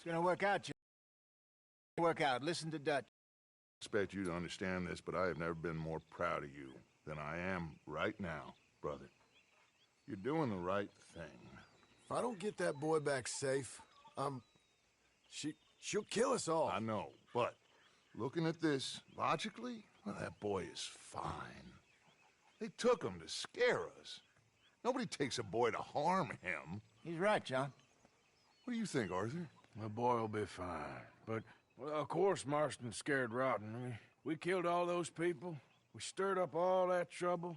It's gonna work out, John. Work out. Listen to Dutch. I expect you to understand this, but I have never been more proud of you than I am right now, brother. You're doing the right thing. If I don't get that boy back safe, she'll kill us all. I know, but looking at this logically, well, that boy is fine. They took him to scare us. Nobody takes a boy to harm him. He's right, John. What do you think, Arthur? The boy will be fine, but, well, of course Marston's scared rotten. We killed all those people. We stirred up all that trouble.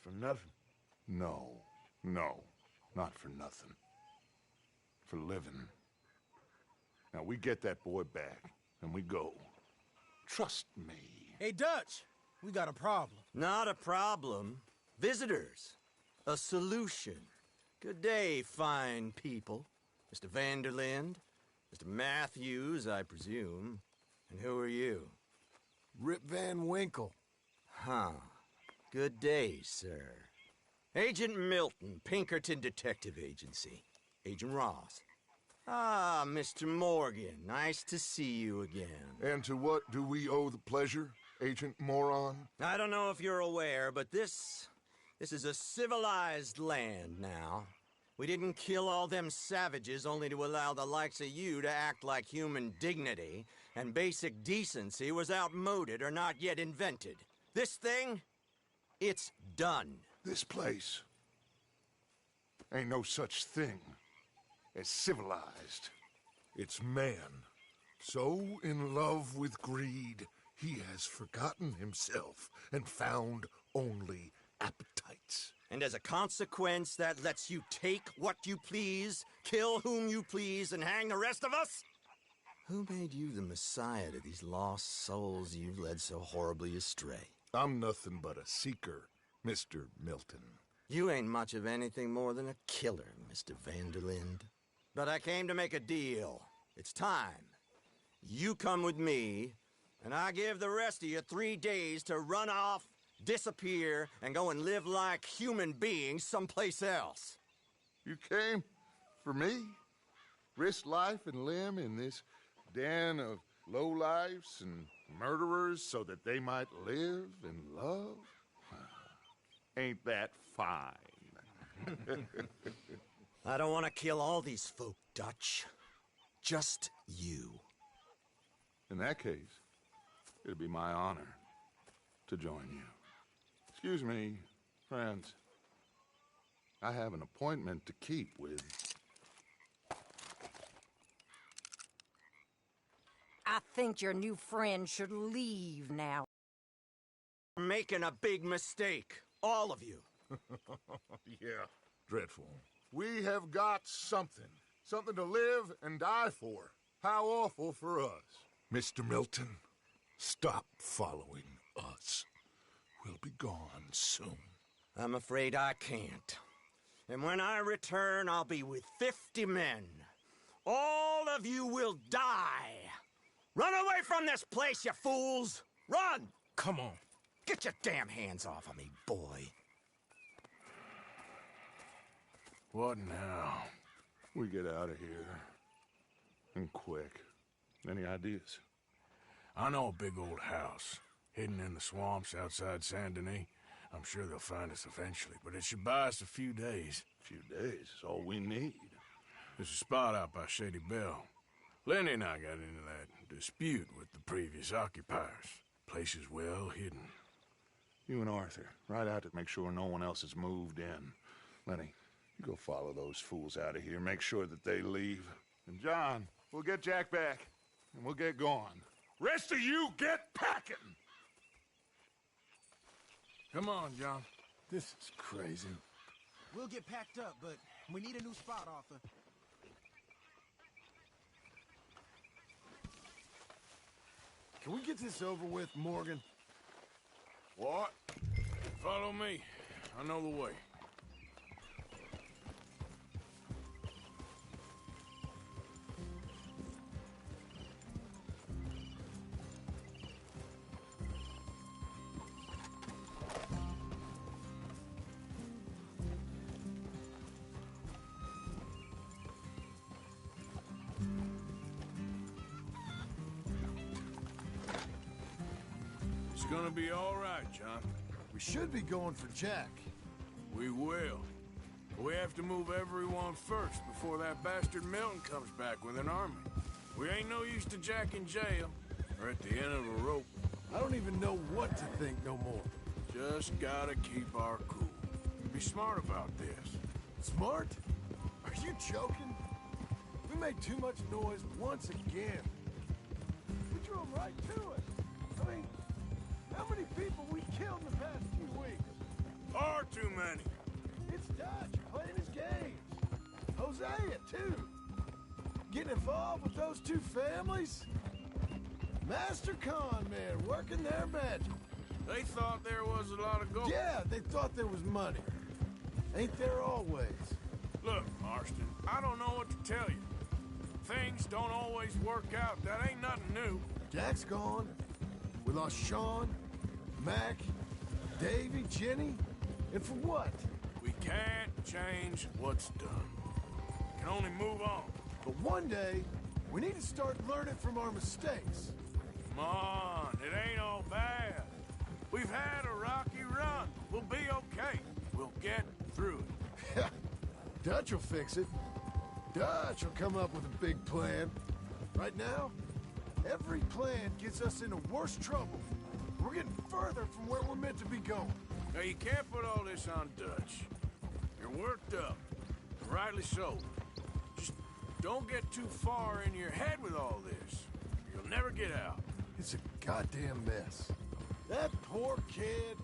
For nothing. No, not for nothing. For living. Now, we get that boy back, and we go. Trust me. Hey, Dutch, we got a problem. Not a problem. Visitors. A solution. Good day, fine people. Mr. Vanderlind, Mr. Matthews, I presume. And who are you? Rip Van Winkle. Huh. Good day, sir. Agent Milton, Pinkerton Detective Agency. Agent Ross. Ah, Mr. Morgan, nice to see you again. And to what do we owe the pleasure, Agent Moron? I don't know if you're aware, but this is a civilized land now. We didn't kill all them savages only to allow the likes of you to act like human dignity, and basic decency was outmoded or not yet invented. This thing, it's done. This place ain't no such thing as civilized. It's man, so in love with greed, he has forgotten himself and found only appetites. And as a consequence, that lets you take what you please, kill whom you please, and hang the rest of us? Who made you the messiah to these lost souls you've led so horribly astray? I'm nothing but a seeker, Mr. Milton. You ain't much of anything more than a killer, Mr. Vanderlind. But I came to make a deal. It's time. You come with me, and I give the rest of you 3 days to run off, disappear, and go and live like human beings someplace else. You came for me? Risk life and limb in this den of lowlifes and murderers so that they might live and love? Ain't that fine? I don't want to kill all these folk, Dutch. Just you. In that case, it'd be my honor to join you. Excuse me, friends. I have an appointment to keep with... I think your new friend should leave now. You're making a big mistake. All of you. Yeah, dreadful. We have got something. Something to live and die for. How awful for us. Mr. Milton, stop following us. We'll be gone soon. I'm afraid I can't. And when I return, I'll be with 50 men. All of you will die. Run away from this place, you fools! Run! Come on. Get your damn hands off of me, boy. What now? We get out of here. And quick. Any ideas? I know a big old house, hidden in the swamps outside Saint Denis. I'm sure they'll find us eventually, but it should buy us a few days. A few days is all we need. There's a spot out by Shady Bell. Lenny and I got into that dispute with the previous occupiers. Place is well hidden. You and Arthur, ride out to make sure no one else has moved in. Lenny, you go follow those fools out of here. Make sure that they leave. And John, we'll get Jack back, and we'll get going. Rest of you, get packing! Come on, John. This is crazy. We'll get packed up, but we need a new spot, Arthur. Can we get this over with, Morgan? What? Follow me. I know the way. gonna be all right, John. We should be going for Jack. We will. But we have to move everyone first before that bastard Milton comes back with an army. We ain't no use to Jack in jail or at the end of a rope. I don't even know what to think no more. Just gotta keep our cool. Be smart about this. Smart? Are you joking? We made too much noise once again. We drew them right to us. I mean, how many people we killed in the past few weeks? Far too many. It's Dutch playing his games. Hosea, too. Getting involved with those two families? Master con men working their magic. They thought there was a lot of gold. Yeah, they thought there was money. Ain't there always? Look, Marston, I don't know what to tell you. Things don't always work out. That ain't nothing new. Jack's gone. We lost Sean, Mac, Davy, Jenny. And for what? We can't change what's done. Can only move on. But one day, we need to start learning from our mistakes. Come on, it ain't all bad. We've had a rocky run. We'll be okay. We'll get through it. Dutch will fix it. Dutch will come up with a big plan. Right now, every plan gets us into worse trouble. We're getting further from where we're meant to be going. Now, you can't put all this on Dutch. You're worked up. Rightly so. Just don't get too far in your head with all this. You'll never get out. It's a goddamn mess. That poor kid.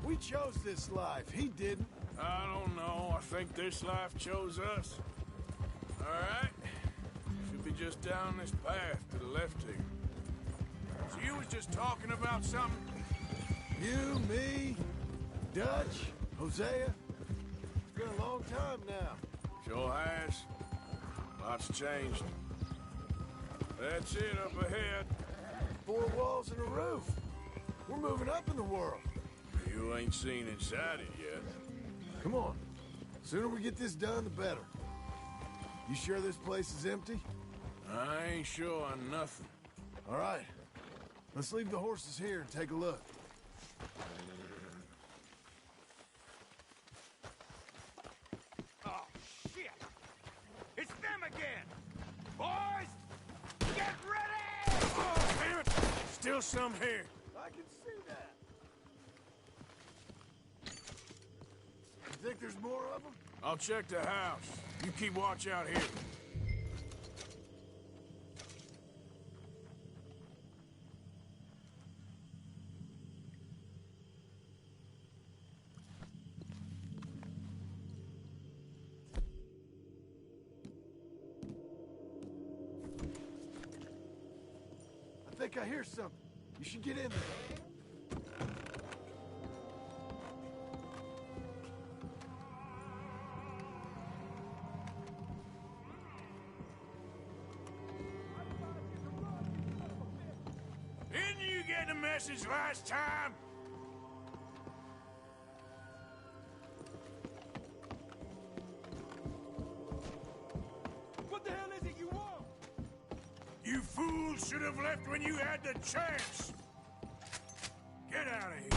We chose this life. He didn't. I don't know. I think this life chose us. All right. Should be just down this path to the left here. So you was just talking about something? You, me, Dutch, Hosea. It's been a long time now. Sure has. Lots changed. That's it up ahead. 4 walls and a roof. We're moving up in the world. You ain't seen inside it yet. Come on. Sooner we get this done, the better. You sure this place is empty? I ain't sure on nothing. All right. Let's leave the horses here and take a look. Oh, shit! It's them again! Boys, get ready! Oh, damn it! Still some here. I can see that. You think there's more of them? I'll check the house. You keep watch out here. I think I hear something. You should get in there. Didn't you get the message last time? What the hell is it you want? You fools should have left when you had the chance. Get out of here.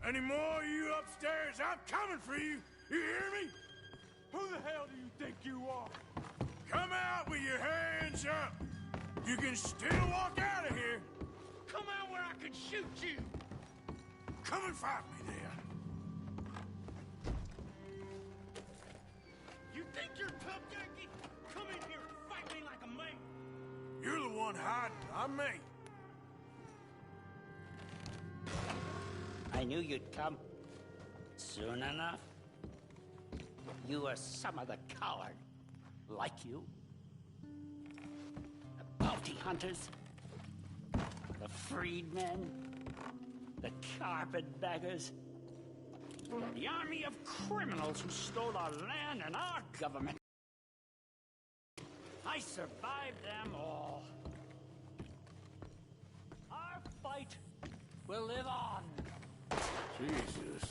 Any more of you upstairs? I'm coming for you. You hear me? Who the hell do you think you are? Come out with your hands up. You can still walk out of here. Come out where I can shoot you! Come and fight me then. You think you're tough, Jackie? Come in here and fight me like a man! You're the one hiding. I'm me. I knew you'd come. Soon enough. You were some of the coward. like you. The bounty hunters, the freedmen, the carpetbaggers, the army of criminals who stole our land and our government. I survived them all. Our fight will live on. Jesus.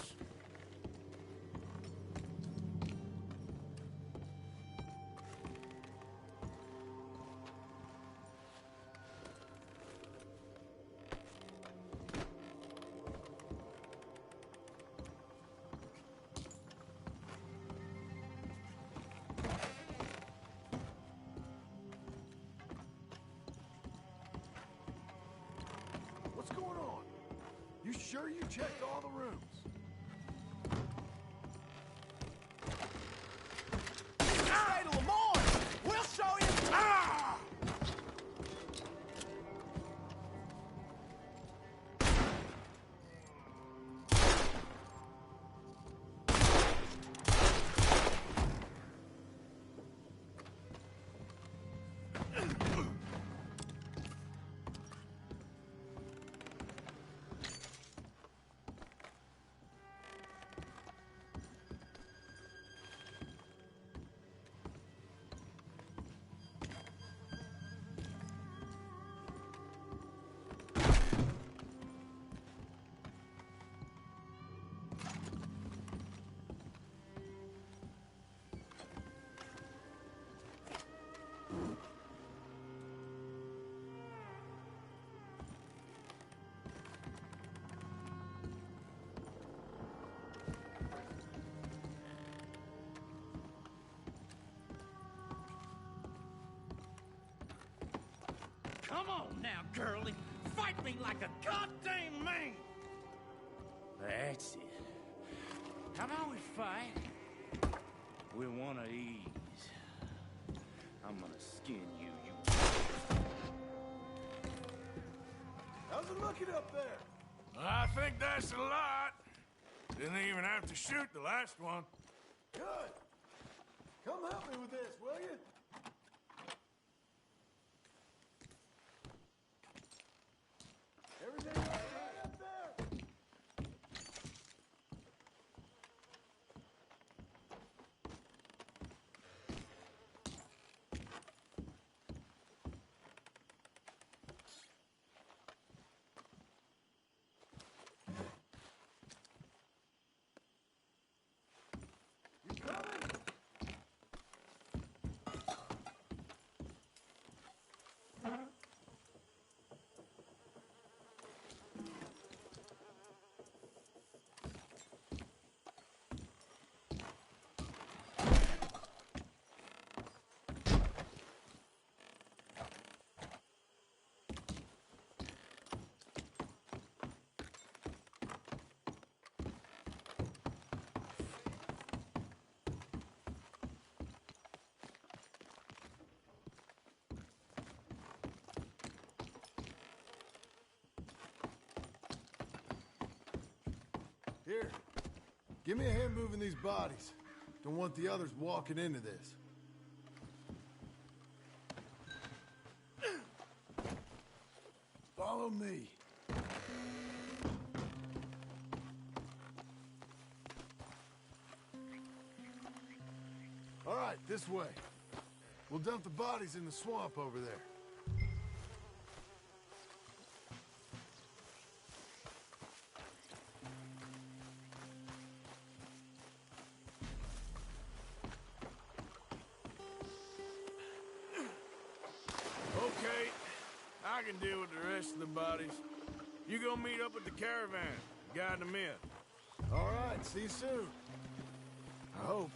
What's going on? You sure you checked all the rooms? Hey, Lamar! We'll show you! Ah! Come on now, girlie. Fight me like a goddamn man. That's it. How about we fight with one of these? I'm gonna skin you, you... How's it looking up there? I think that's a lot. Didn't even have to shoot the last one. Good. Come help me with this, will you? Everything all right up there? You coming? Here, give me a hand moving these bodies. Don't want the others walking into this. Follow me. All right, this way. We'll dump the bodies in the swamp over there. Okay, I can deal with the rest of the bodies. You go meet up with the caravan, guide them in. All right, see you soon. I hope.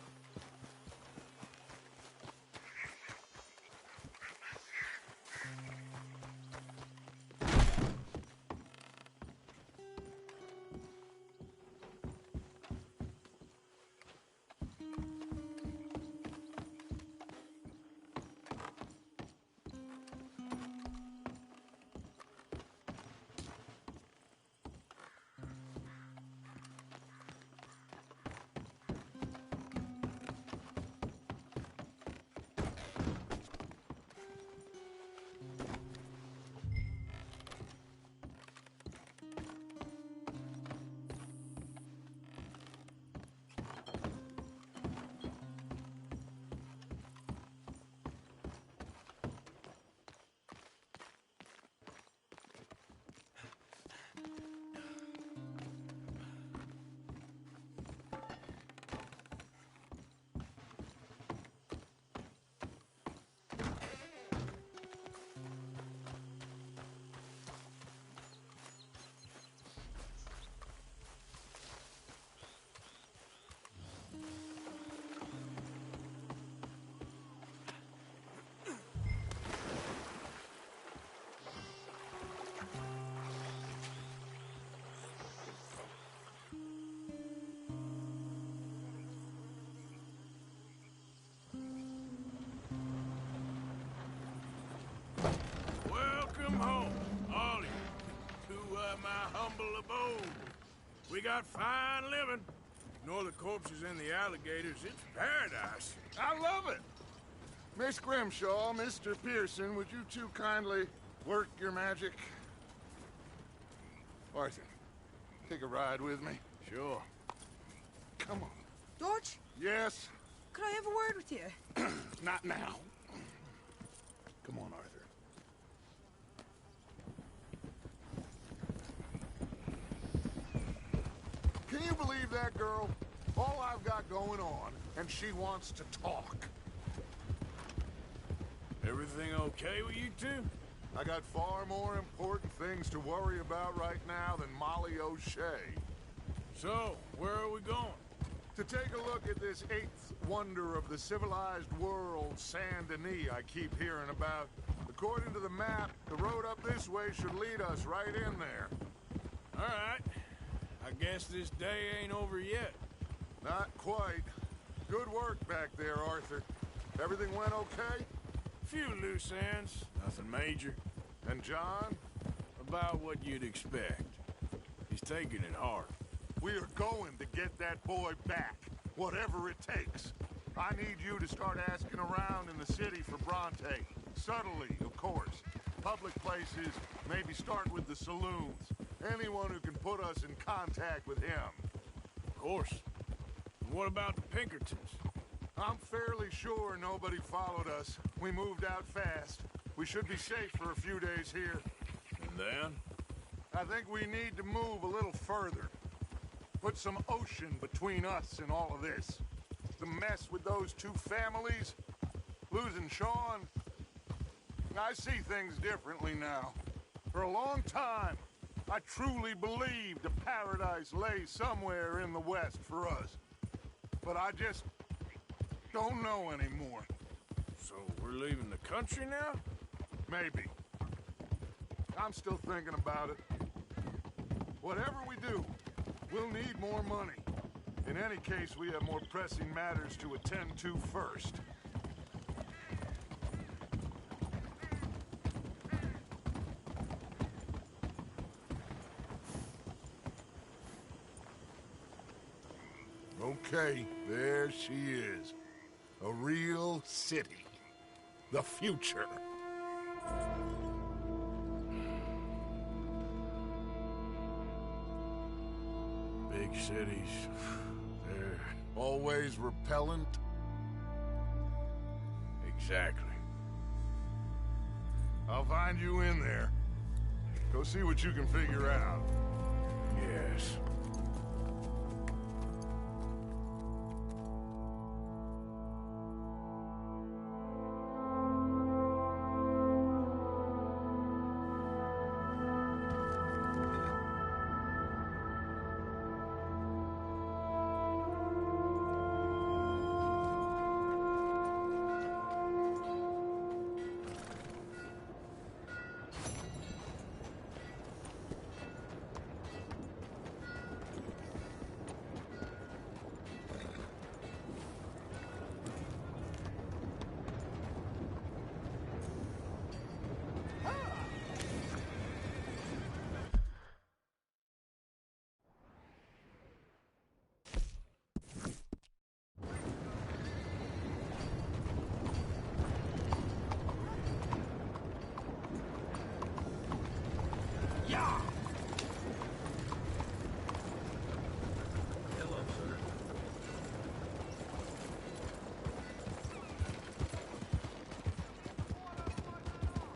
We got fine living. Ignore the corpses and the alligators. It's paradise. I love it. Miss Grimshaw, Mr. Pearson, would you two kindly work your magic? Arthur, take a ride with me. Sure. Come on. George, Yes? could I have a word with you? Not now. Come on, Arthur. Can you believe that girl? All I've got going on, and she wants to talk. Everything okay with you two? I got far more important things to worry about right now than Molly O'Shea. So, where are we going? To take a look at this eighth wonder of the civilized world, Saint Denis, I keep hearing about. According to the map, the road up this way should lead us right in there. All right. I guess this day ain't over yet. Not quite. Good work back there, Arthur. Everything went okay? Few loose ends, nothing major. And John? About what you'd expect. He's taking it hard. We are going to get that boy back, whatever it takes. I need you to start asking around in the city for Bronte. Subtly, of course. Public places, maybe start with the saloons. Anyone who can put us in contact with him. Of course. And what about the Pinkertons? I'm fairly sure nobody followed us. We moved out fast. We should be safe for a few days here. And then? I think we need to move a little further. Put some ocean between us and all of this. The mess with those two families, losing Sean. I see things differently now. For a long time, I truly believed a paradise lay somewhere in the West for us. But I just don't know anymore. So we're leaving the country now? Maybe. I'm still thinking about it. Whatever we do, we'll need more money. In any case, we have more pressing matters to attend to first. Okay, there she is. A real city. The future. Big cities. They're... Always repellent. Exactly. I'll find you in there. Go see what you can figure out. Yes.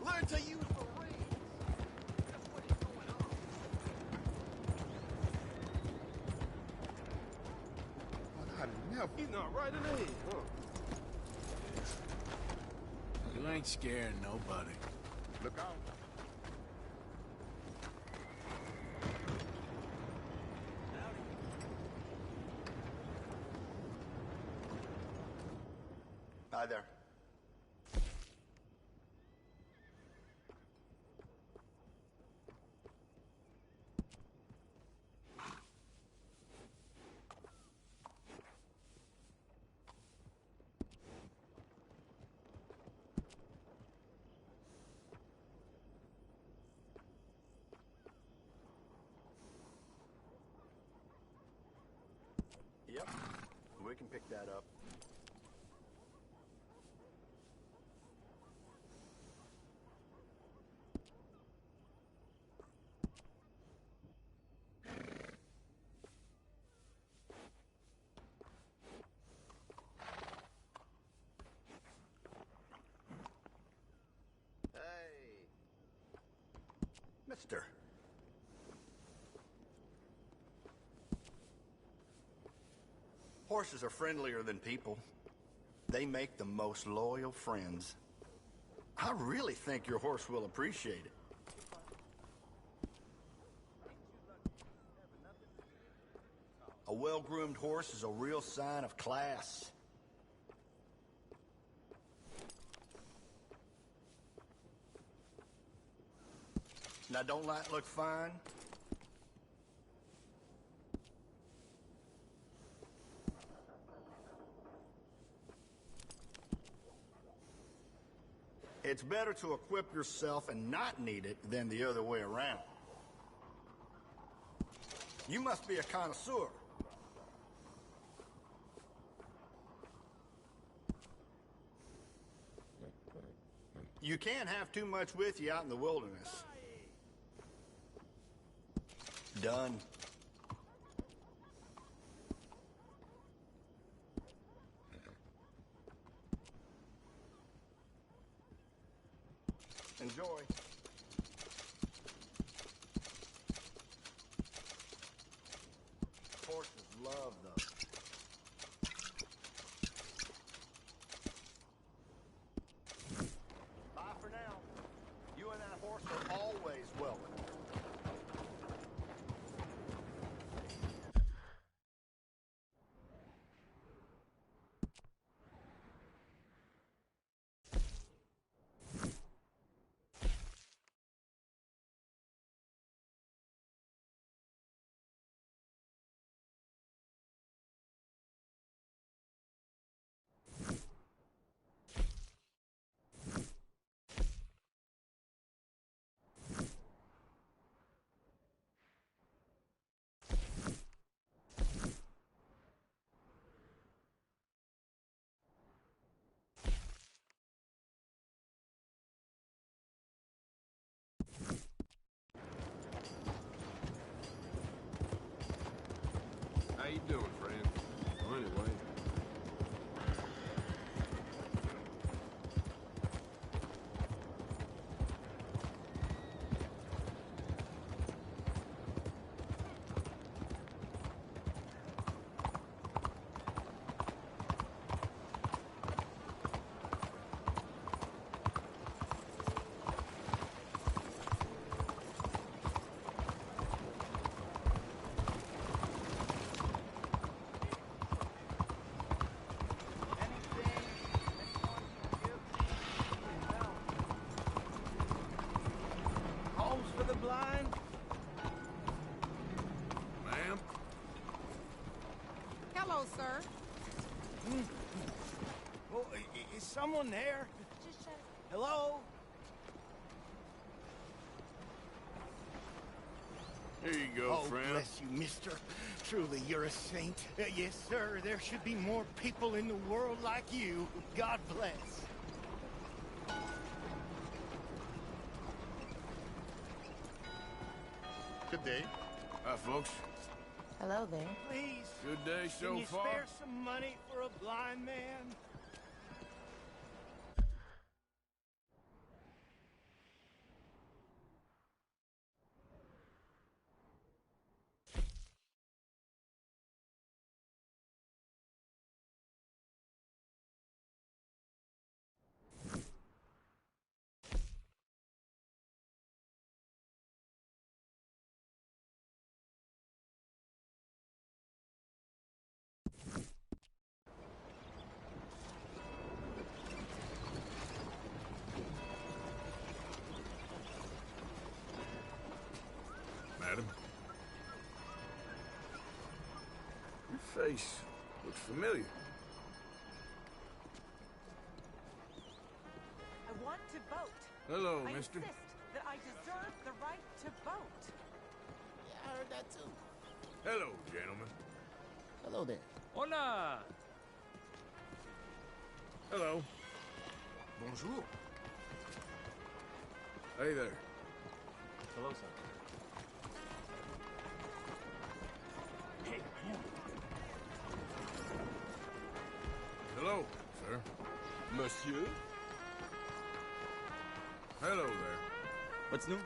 Learn to use the reins. That's what's going on. I never... He's not right in the head, huh? You ain't scaring nobody. Look out. Hi there. pick that up. Hey, mister. Horses are friendlier than people. They make the most loyal friends. I really think your horse will appreciate it. A well-groomed horse is a real sign of class. Now, don't that look fine? It's better to equip yourself and not need it than the other way around. You must be a connoisseur. You can't have too much with you out in the wilderness. Done. Enjoy. Horses love those. Bye for now. You and that horse are always welcome. How you doing, friend? Well, anyway. Homes for the blind? Ma'am? Hello, sir. Oh, is someone there? Hello? Here you go, Oh, friend. bless you, mister. Truly, you're a saint. Yes, sir. There should be more people in the world like you. God bless. Good day. Hi, folks. Hello there. Please. Good day so Can you far? spare some money for a blind man? Madam? Your face looks familiar. I want to vote. Hello, I mister. insist that I deserve the right to vote. Yeah, I heard that too. Hello, gentlemen. Hello there. Hola! Hello. Bonjour. Hey there. Hello, sir. Hey, Hello, sir. Monsieur? Hello there. What's new?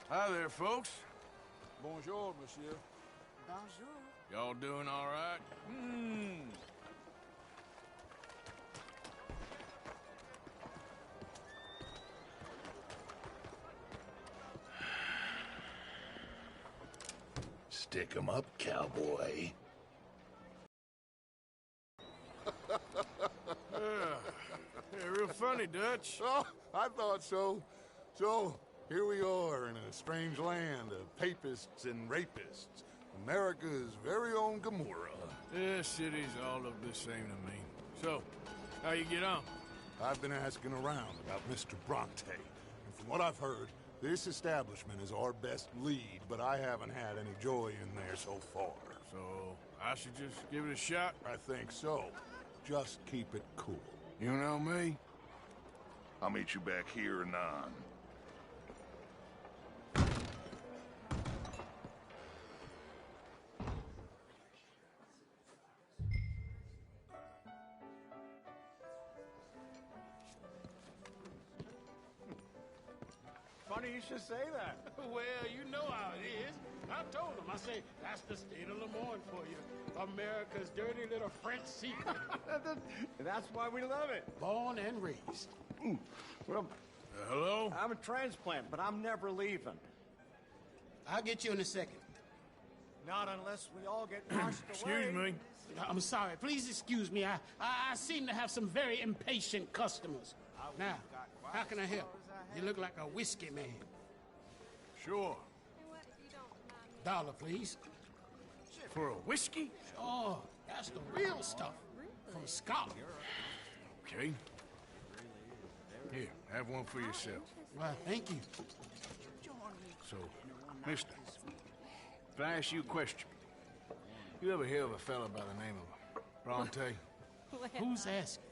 Hi there, folks. Bonjour, monsieur. Bonjour. Y'all doing all right? Stick 'em up, cowboy. Yeah, real funny, Dutch. Oh, I thought so. So, here we are in a strange land of papists and rapists. America's very own Gomorrah. This city's all look the same to me. So, how you get on? I've been asking around about Mr. Bronte, and from what I've heard, this establishment is our best lead, but I haven't had any joy in there so far. So, I should just give it a shot? I think so. Just keep it cool. You know me? I'll meet you back here anon. Funny you should say that. Well, you know how it is. I told him. I say, that's the state of Lemoyne for you. America's dirty little French secret. That's why we love it. Born and raised. Well, Hello? I'm a transplant, but I'm never leaving. I'll get you in a second. Not unless we all get washed away. Excuse me. I'm sorry. Please excuse me. I seem to have some very impatient customers. Now, how can I help? You look like a whiskey man. Sure. $1, please. For a whiskey? Oh, that's the real stuff. From Scotland. Okay. Here, have one for yourself. Well, thank you. So, mister, if I ask you a question, you ever hear of a fella by the name of Bronte? Who's asking?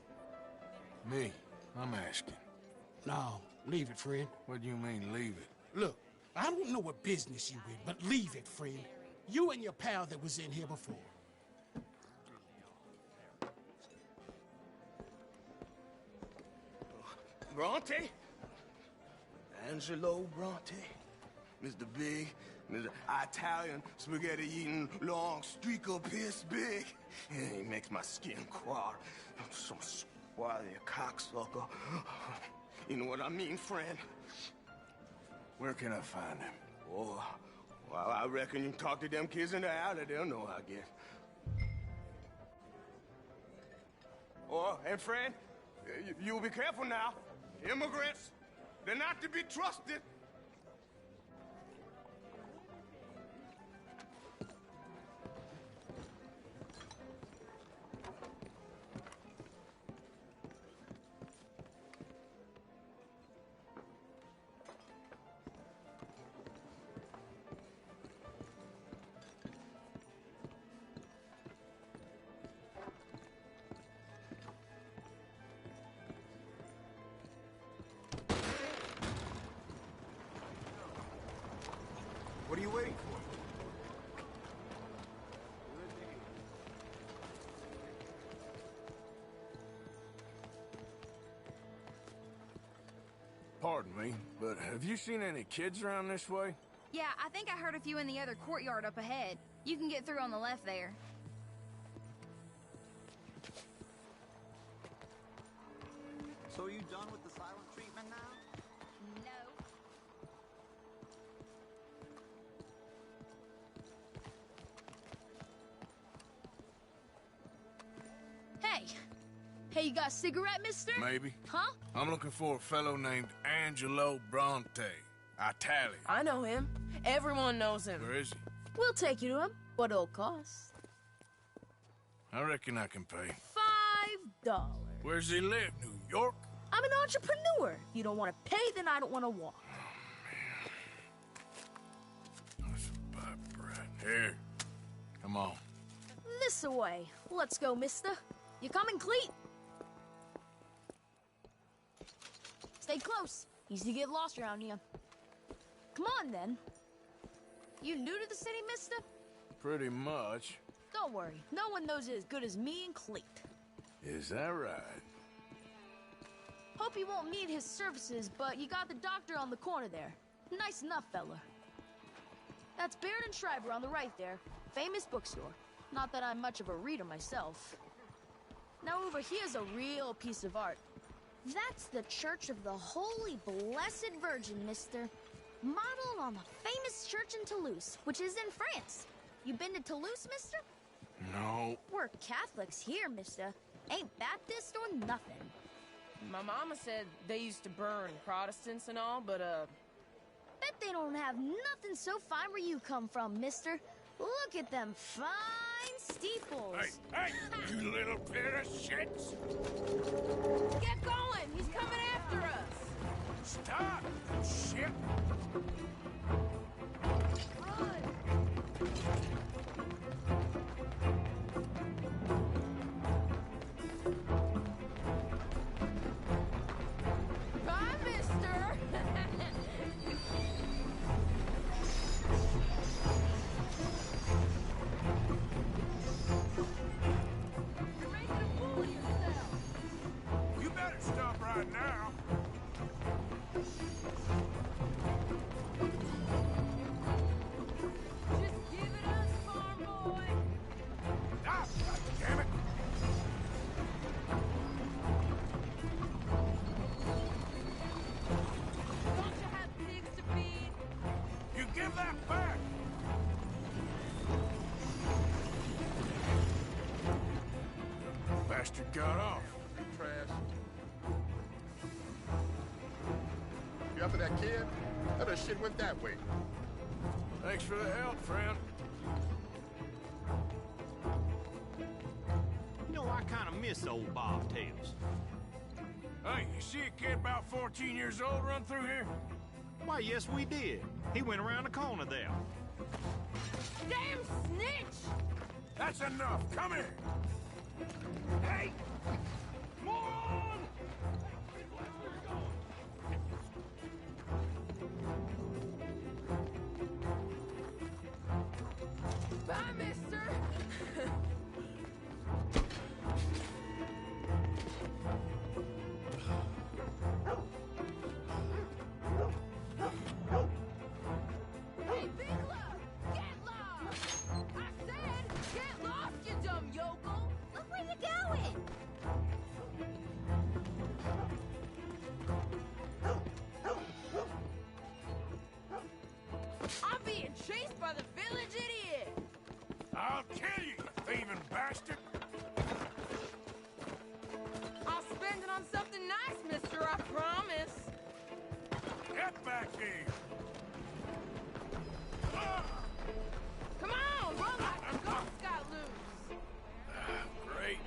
Me. I'm asking. No, leave it, friend. What do you mean, leave it? Look, I don't know what business you in, but leave it, friend. You and your pal that was in here before. Bronte? Angelo Bronte? Mr. Big, Mr. Italian, spaghetti-eating, long streaker piss big. He makes my skin crawl. Some swarthy cocksucker. You know what I mean, friend? Where can I find him? Oh, well, I reckon you can talk to them kids in the alley. They'll know, I guess. Oh, and friend, you'll be careful now. Immigrants, they're not to be trusted. What are you waiting for? Pardon me, but have you seen any kids around this way? Yeah, I think I heard a few in the other courtyard up ahead. You can get through on the left there. So are you done with the silent treatment now? No. Hey, you got a cigarette, mister? Maybe. Huh? I'm looking for a fellow named Angelo Bronte. Italian. I know him. Everyone knows him. Where is he? We'll take you to him. What it'll cost? I reckon I can pay. $5. Where's he live? New York? I'm an entrepreneur. If you don't want to pay, then I don't want to walk. That's a pipe bread. Here. on. This away. Let's go, mister. You coming, Cleet? Stay close. Easy to get lost around here. Come on, then. You new to the city, mister? Pretty much. Don't worry. No one knows it as good as me and Cleet. Is that right? Hope you won't need his services, but you got the doctor on the corner there. Nice enough, fella. That's Baird and Schreiber on the right there. Famous bookstore. Not that I'm much of a reader myself. Now over here's a real piece of art. That's the Church of the Holy Blessed Virgin, mister. Modeled on the famous church in Toulouse, which is in France. You been to Toulouse, mister? No. We're Catholics here, mister. Ain't Baptist or nothing. My mama said they used to burn Protestants and all, but, Bet they don't have nothing so fine where you come from, mister. Look at them fine steeples. Hey, you little pair of shits! Get going! He's coming after us! Stop, shit! Bye, mister! You're making a fool of yourself. You better stop right now. Just give it us, farm boy! Ah, God damn it! Don't you have pigs to feed? You give that back! Bastard got off. Trash. You up for that, kid? That other shit went that way. Thanks for the help, friend. You know, I kind of miss old bobtails. Hey, you see a kid about 14 years old run through here? Why, yes, we did. He went around the corner there. Damn snitch! That's enough. Come here. Hey! Moron! Bye, mister! Hey, Bigla! Get lost! I said, get lost, you dumb yokel! Look where you're going. I'm being chased by the village idiot! I'll kill you, you thieving bastard! I'll spend it on something nice, mister, I promise! Get back here! Come on, run like the ghost got loose! Great.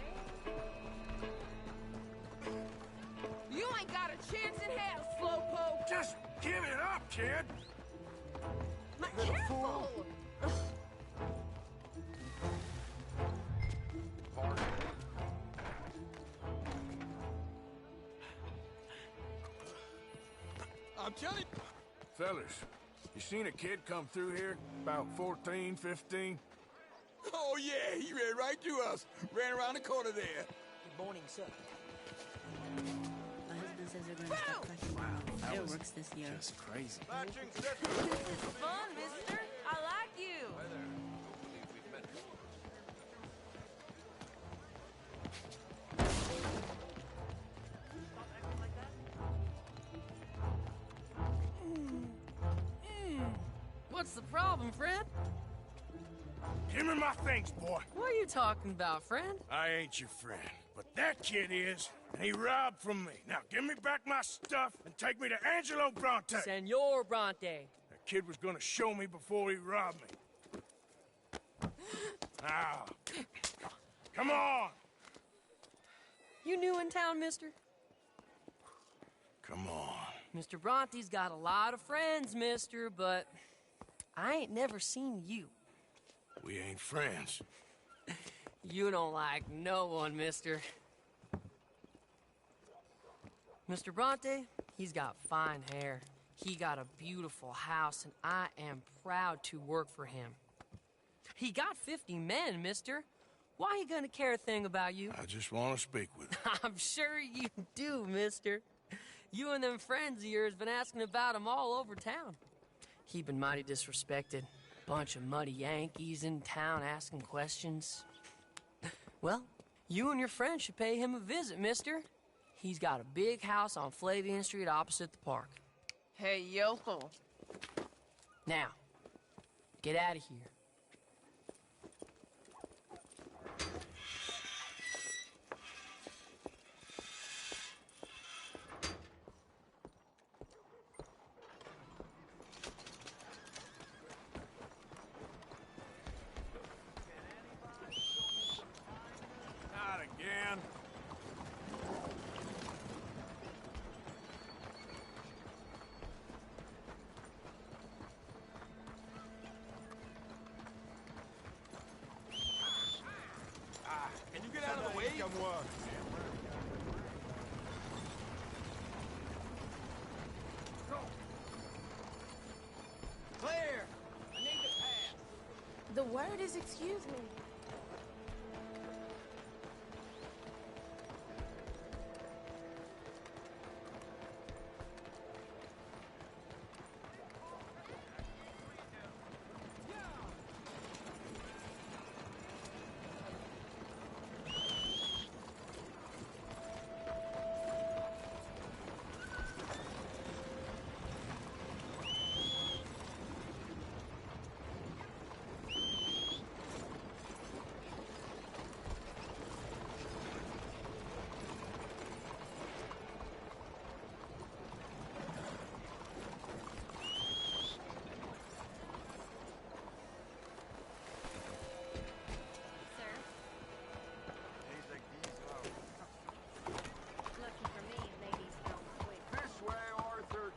You ain't got a chance in hell, slowpoke! Just give it up, kid! Careful! I'm telling you. Fellas, you seen a kid come through here about 14, 15? Oh, yeah, he ran right through us. Ran around the corner there. Good morning, sir. My husband says they're going to start crushing fireworks this year. Just crazy. This is fun, mister. I like you. What's the problem, friend? Give me my things, boy. What are you talking about, friend? I ain't your friend, but that kid is, and he robbed from me. Now give me back my stuff and take me to Angelo Bronte. Senor Bronte. That kid was gonna show me before he robbed me. Now, come on. You new in town, mister? Come on. Mr. Bronte's got a lot of friends, mister, but I ain't never seen you. We ain't friends. You don't like no one, mister. Mr. Bronte, he's got fine hair. He got a beautiful house, and I am proud to work for him. He got 50 men, mister. Why he gonna care a thing about you? I just want to speak with him. I'm sure you do, mister. You and them friends of yours been asking about him all over town. He been mighty disrespected. Bunch of muddy Yankees in town asking questions. Well, you and your friend should pay him a visit, mister. He's got a big house on Flavian Street opposite the park. Hey, Yoko. Now, get out of here. Not again. Can you get out of the way? Clear! I need to pass. The word is excuse me. This way, Arthur.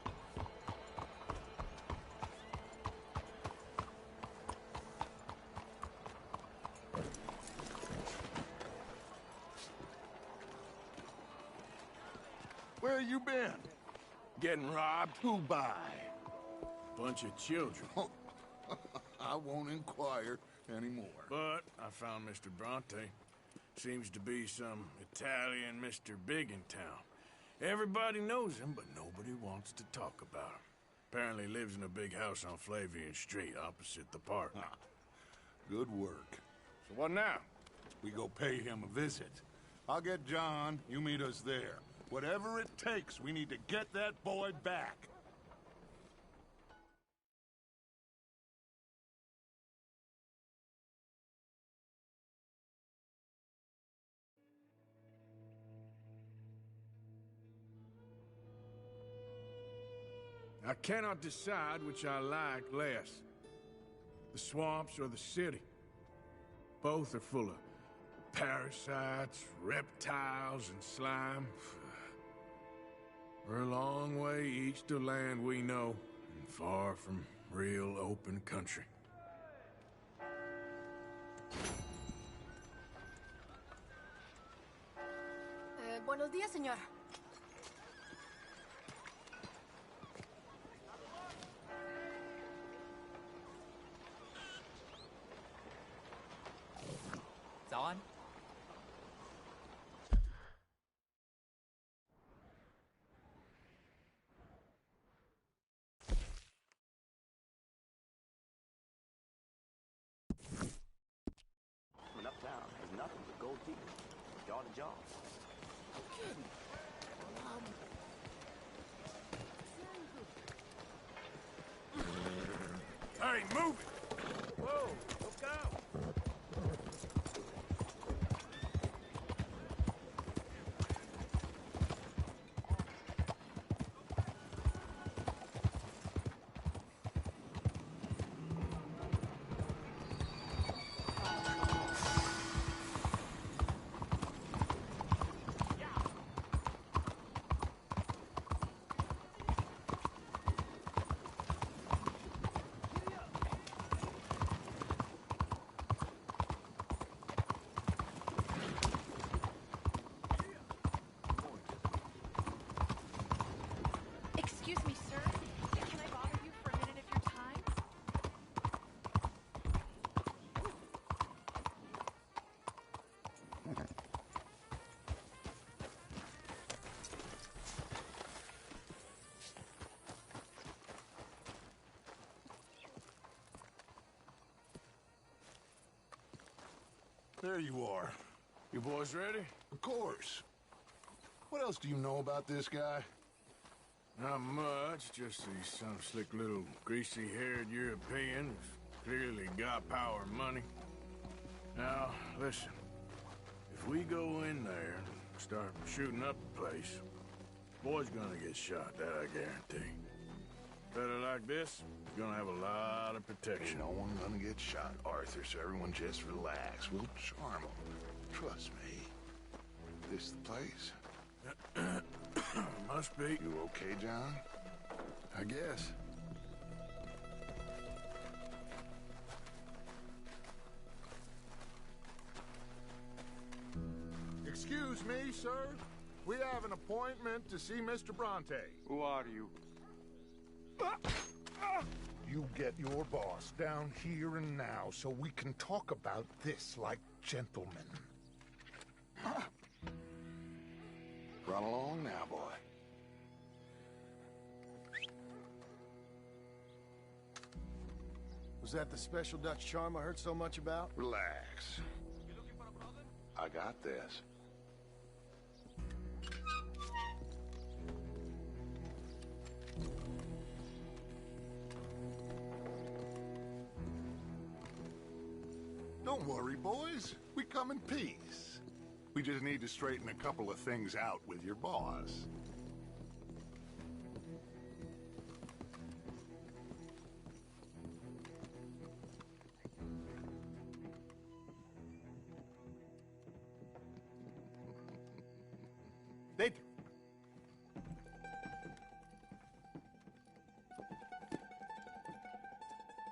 Where you been? Getting robbed? Who by? Bunch of children. I won't inquire anymore. But I found Mr. Bronte. Seems to be some Italian Mr. Big in town. Everybody knows him, but nobody wants to talk about him. Apparently lives in a big house on Flavian Street, opposite the park. Good work. So what now? We go pay him a visit. I'll get John, you meet us there. Whatever it takes, we need to get that boy back. I cannot decide which I like less. The swamps or the city. Both are full of parasites, reptiles, and slime. We're a long way east of land we know, and far from real open country. Buenos días, señor. Uptown has nothing but gold teeth, jaw to jaw. Hey, move it! Whoa, look out! There you are. You boys ready? Of course. What else do you know about this guy? Not much, just he's some slick little greasy-haired European who's clearly got power and money. Now, listen. If we go in there and start shooting up the place, boy's gonna get shot, that I guarantee. Better like this, is gonna have a lot of protection. Ain't no one gonna get shot, Arthur, so everyone just relax. We'll charm them. Trust me. This the place? Must be. You okay, John? I guess. Excuse me, sir. We have an appointment to see Mr. Bronte. Who are you? You get your boss down here and now so we can talk about this like gentlemen. Run along now, boy. Was that the special Dutch charm I heard so much about? Relax. I got this. Don't worry, boys. We come in peace. We just need to straighten a couple of things out with your boss. Dentro.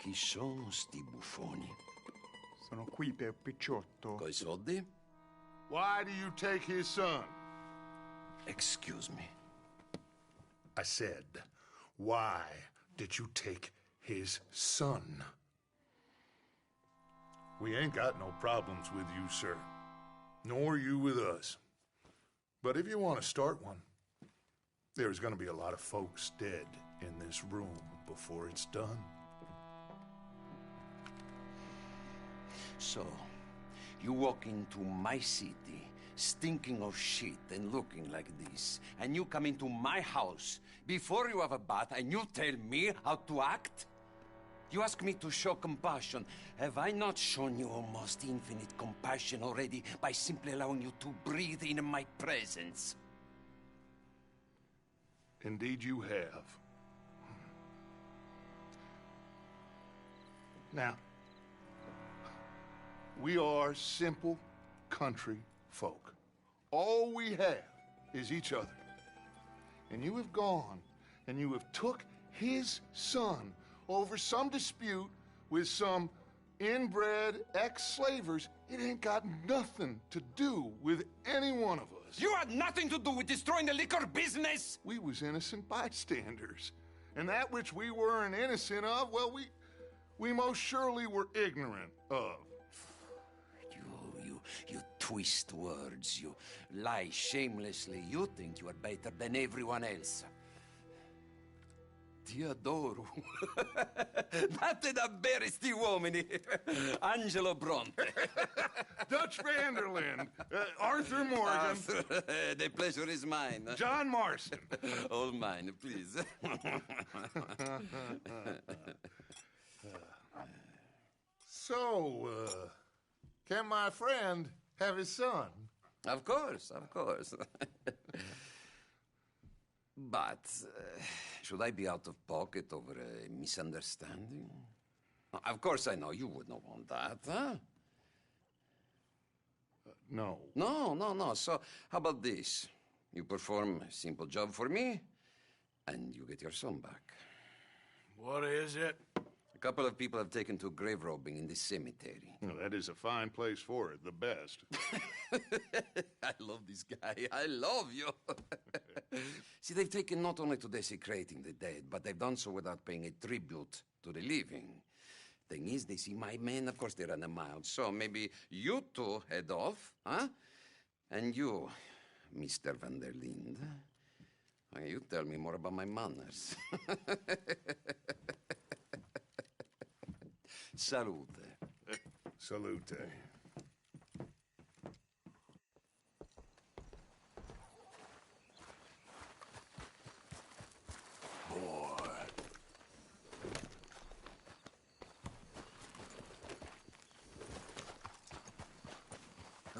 Chi sono sti buffoni? Sono qui per Picciotto. Coi soldi? Why do you take his son? Excuse me. I said, why did you take his son? We ain't got no problems with you, sir. Nor you with us. But if you want to start one, there's going to be a lot of folks dead in this room before it's done. So, you walk into my city, stinking of shit and looking like this, and you come into my house before you have a bath and you tell me how to act? You ask me to show compassion. Have I not shown you almost infinite compassion already by simply allowing you to breathe in my presence? Indeed you have. Now, we are simple country folk. All we have is each other. And you have gone and you have took his son over some dispute with some inbred ex-slavers. It ain't got nothing to do with any one of us. You had nothing to do with destroying the liquor business! We was innocent bystanders. And that which we weren't innocent of, well, we most surely were ignorant of. You twist words, you lie shamelessly, you think you are better than everyone else. Ti adoro. Date davvero sti uomini. Angelo Bronte. Dutch Vanderland. Arthur Morgan. Arthur, the pleasure is mine. John Marston. All mine, please. So, can my friend have his son? Of course, of course. But, should I be out of pocket over a misunderstanding? Of course I know you would not want that, huh? No. No. So, how about this? You perform a simple job for me, and you get your son back. What is it? A couple of people have taken to grave robbing in this cemetery. Well, that is a fine place for it, the best. I love this guy. I love you. See, they've taken not only to desecrating the dead, but they've done so without paying a tribute to the living. Thing is, they see my men, of course they run a mile. So maybe you two head off, huh? And you, Mr. Van der Linde, you tell me more about my manners. Salute. Salute.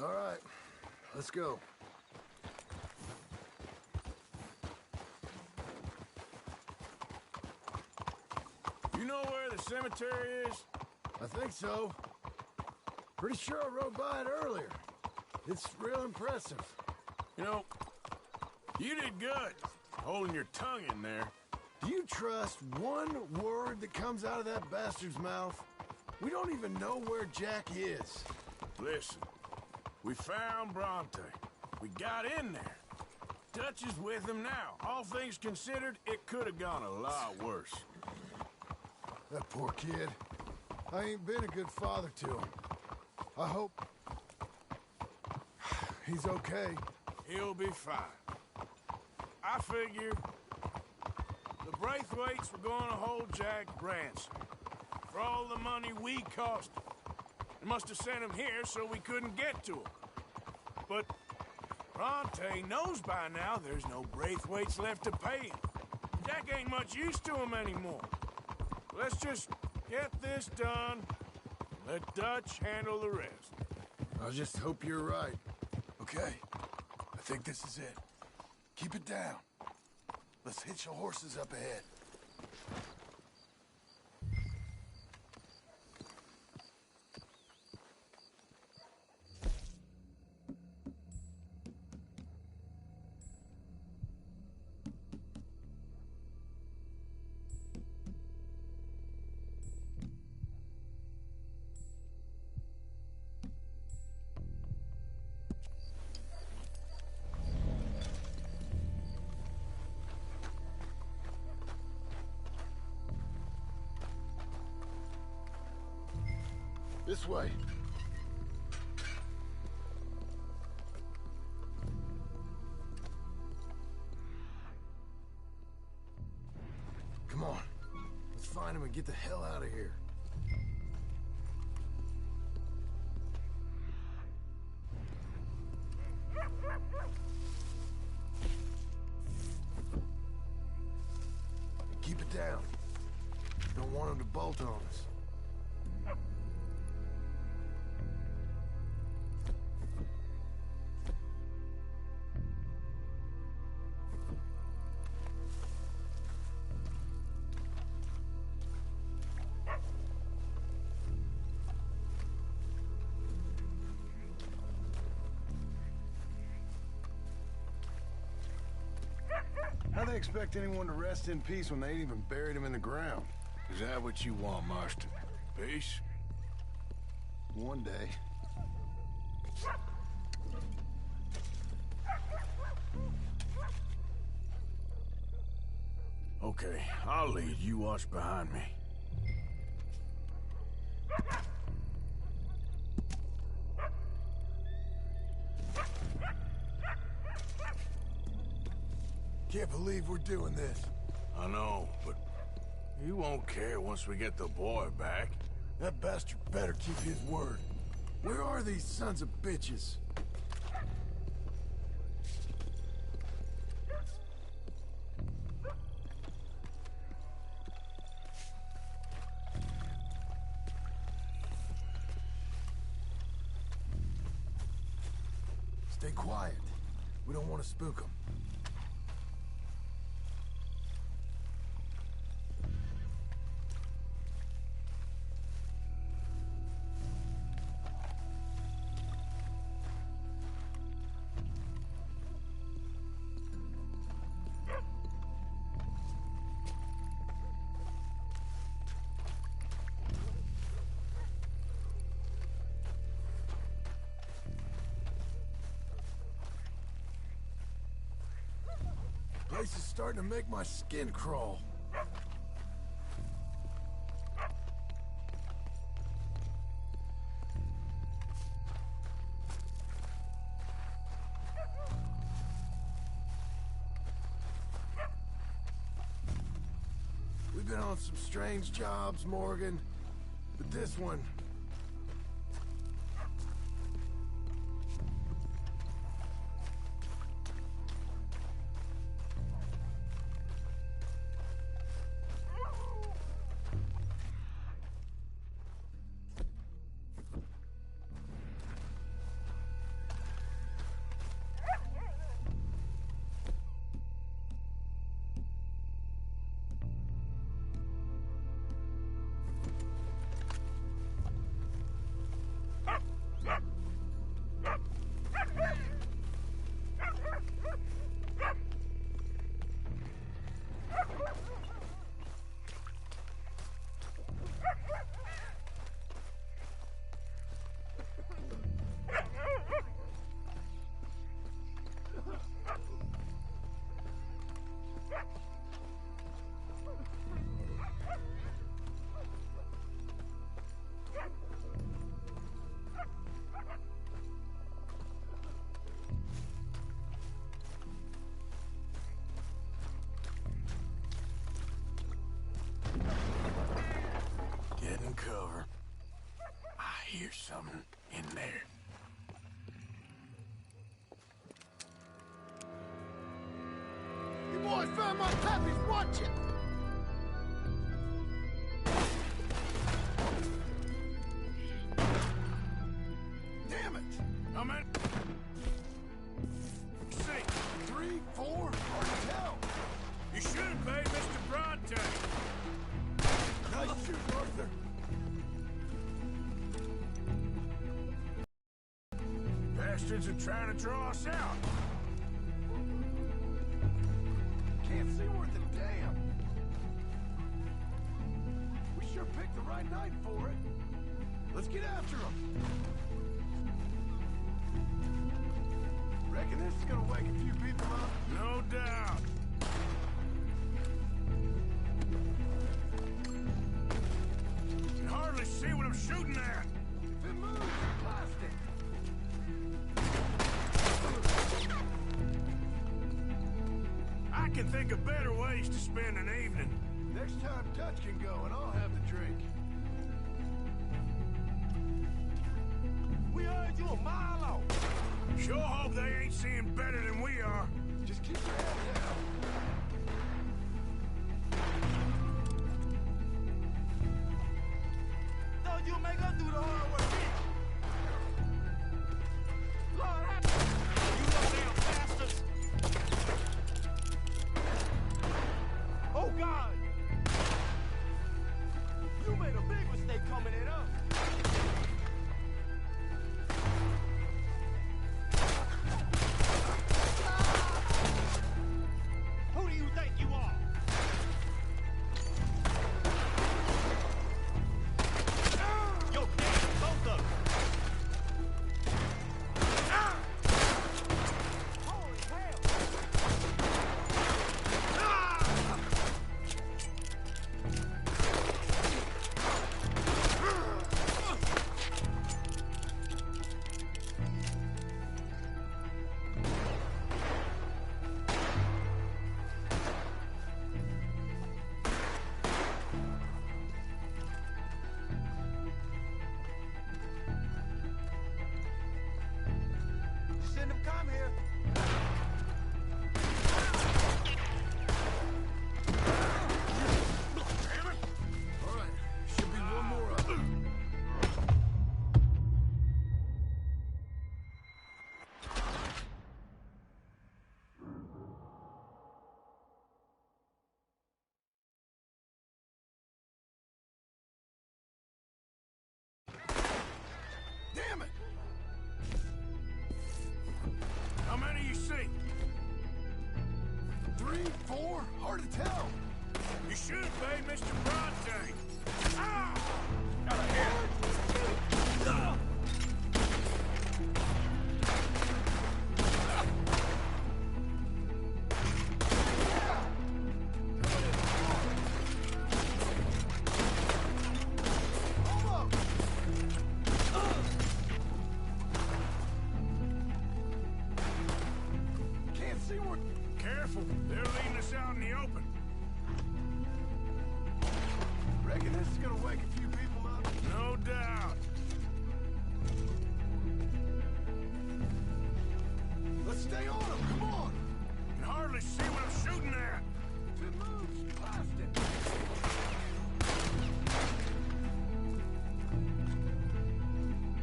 All right, let's go. You know where the cemetery is? I think so. Pretty sure I rode by it earlier. It's real impressive. You know, you did good, holding your tongue in there. Do you trust one word that comes out of that bastard's mouth? We don't even know where Jack is. Listen, we found Bronte. We got in there. Dutch is with him now. All things considered, it could have gone a lot worse. That poor kid. I ain't been a good father to him. I hope he's okay. He'll be fine. I figured the Braithwaites were going to hold Jack ransom for all the money we cost him. They must have sent him here so we couldn't get to him. But Bronte knows by now there's no Braithwaites left to pay him. Jack ain't much use to him anymore. Let's just get this done. Let Dutch handle the rest. I just hope you're right. Okay, I think this is it. Keep it down. Let's hitch the horses up ahead. This way. Come on. Let's find him and get the hell out of here. Keep it down. Don't want him to bolt on us. How they expect anyone to rest in peace when they ain't even buried him in the ground? Is that what you want, Marston? Peace? One day. Okay, I'll lead. You watch behind me. Can't believe we're doing this. I know, but he won't care once we get the boy back. That bastard better keep his word. Where are these sons of bitches? Stay quiet. We don't want to spook them. This is starting to make my skin crawl. We've been on some strange jobs, Morgan, but this one... something in there. You boys found my puppies watching! Damn it! How many? 6, 3, 4, hard to tell. You should have paid Mr. Bronte. Nice shoot, Arthur. Bastards are trying to draw us out. Can't see worth a damn. We sure picked the right night for it. Let's get after them. Reckon this is gonna wake a few people up? No doubt. Can hardly see what I'm shooting at. If it moves, blast it. I can think of better ways to spend an evening. Next time Dutch can go and I'll have the drink. We heard you a mile off. Sure hope they ain't seeing better than we are. Just keep your head down. Thought you make us do the hard work. Lord, have you low down bastards. Oh, God. You made a big mistake coming at us. Who do you think you are? You're dead, both of you. Holy hell! Shouldn't have come here. All right, should be one more up. Damn it! How many you see? 3, 4, hard to tell. You should have paid Mr. Bronte. Ah! Got a hit. Can't see where... Careful, they're leading us out in the open. Reckon this is gonna wake a few people up? No doubt. Let's stay on them, come on! Can hardly see what I'm shooting at. If it moves, blast it.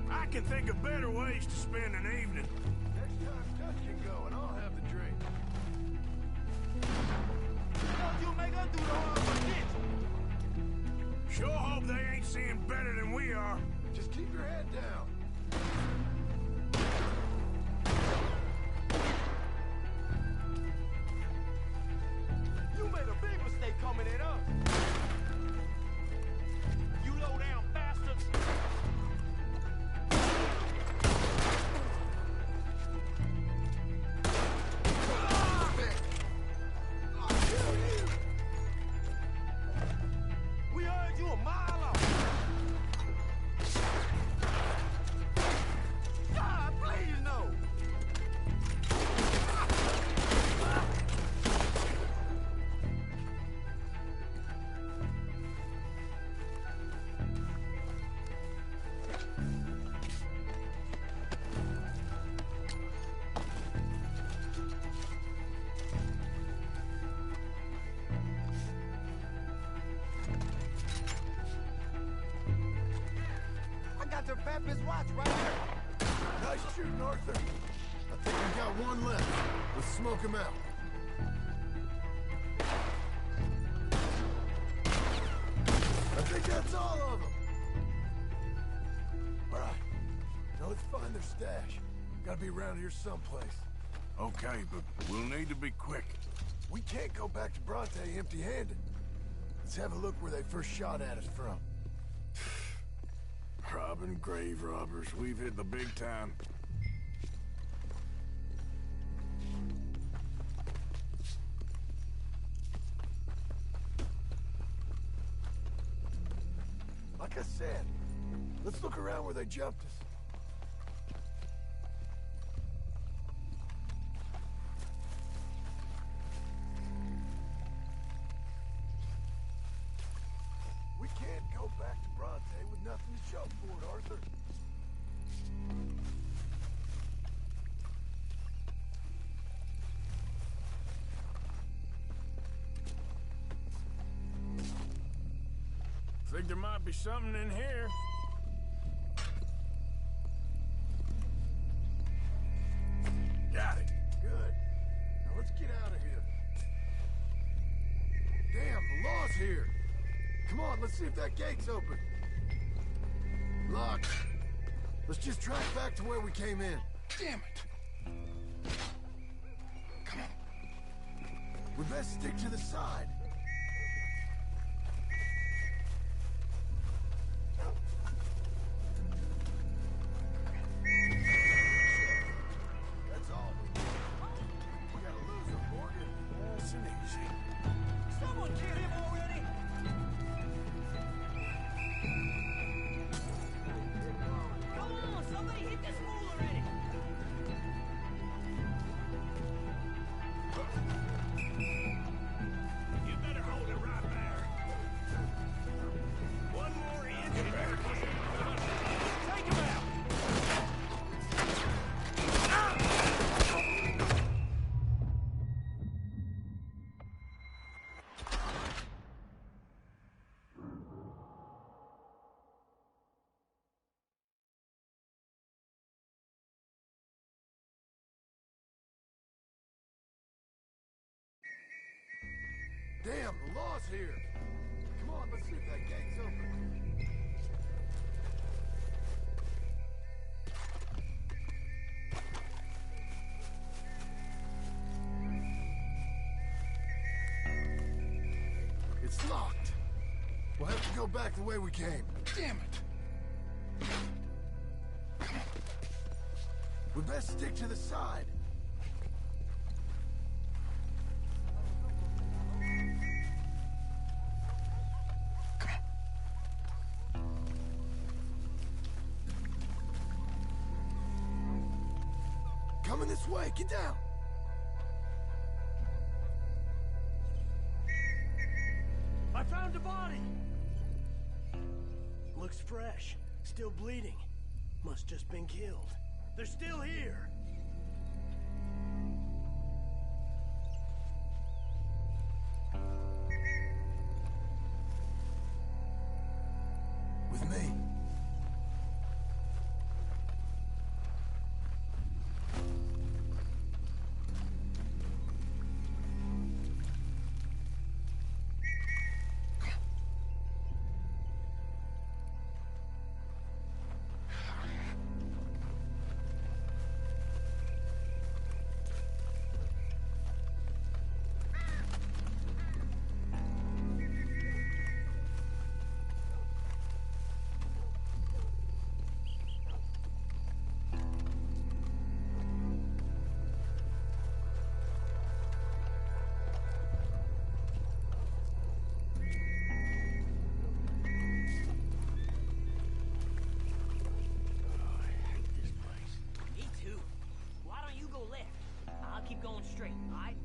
I can think of better ways to spend an evening. Next time Dutch can go and I'll have the drink. Thought you make us do the hard work, didn't you? Sure hope they ain't seeing better than we are. Just keep your head down. You made a big mistake coming at us. You low down bastards. We heard you a mile off. kept his watch right there. Nice shooting, Arthur. I think we got one left. Let's smoke him out. I think that's all of them. All right. Now let's find their stash. Gotta be around here someplace. Okay, but we'll need to be quick. We can't go back to Bronte empty-handed. Let's have a look where they first shot at us from. Robbing grave robbers. We've hit the big time. Like I said, let's look around where they jumped us. We can't go back to Bronte with nothing to show for it, Arthur. Think there might be something in here. Got it. Good. Now let's get out of here. Damn, the law's here. Come on, let's see if that gate's open. Locked. Let's just track back to where we came in. Damn it. Come on. We best stick to the side. That's all we need. We gotta lose him, Morgan. Nice and easy. Someone kill him already! Come on, somebody hit this fool already! You better hold it right there. One more inch and you're clear. Take him out! Damn, the law's here. Come on, let's see if that gate's open. It's locked. We'll have to go back the way we came. Damn it. We best stick to the side. Coming this way, get down! I found a body! Looks fresh. Still bleeding. Must just been killed. They're still here! With me. Keep going straight, all right?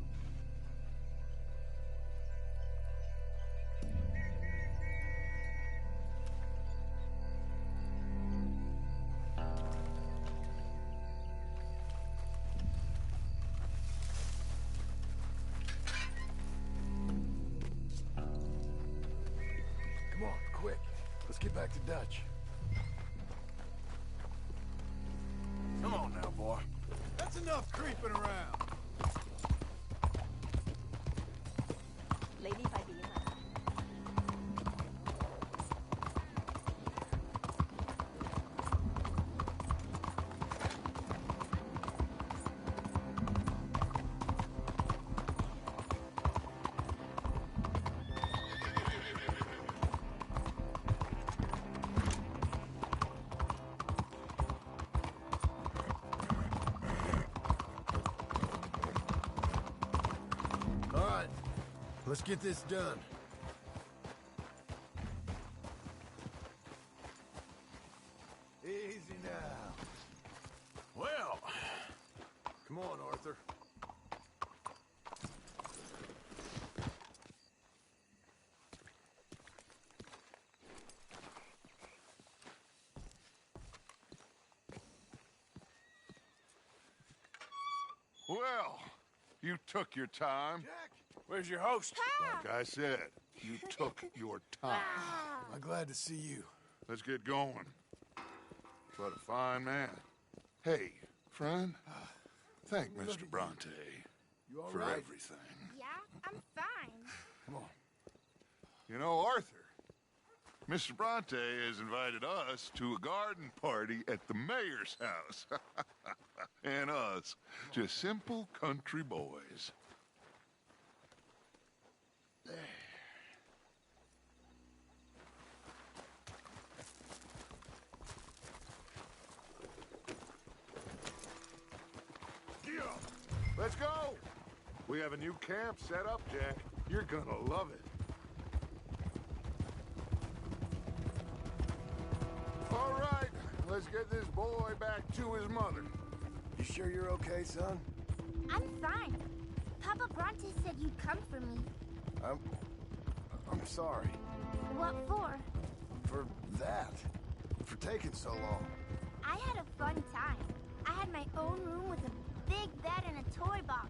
Come on, quick. Let's get back to Dutch. Enough creeping around. Lady Fatima. All right, let's get this done. Easy now. Well, Come on, Arthur. Well, you took your time. where's your host? Like I said, you took your time. I'm glad to see you. Let's get going. What a fine man. Hey, friend, thank Mr. Bronte You all for right? everything. Yeah, I'm fine. Come on. You know, Arthur, Mr. Bronte has invited us to a garden party at the mayor's house. And us, just simple country boys. Let's go! We have a new camp set up, Jack. You're gonna love it. All right, let's get this boy back to his mother. You sure you're okay, son? I'm fine. Papa Bronte said you'd come for me. I'm sorry. What for? For that. For taking so long. I had a fun time. I had my own room with a big bed and a toy box.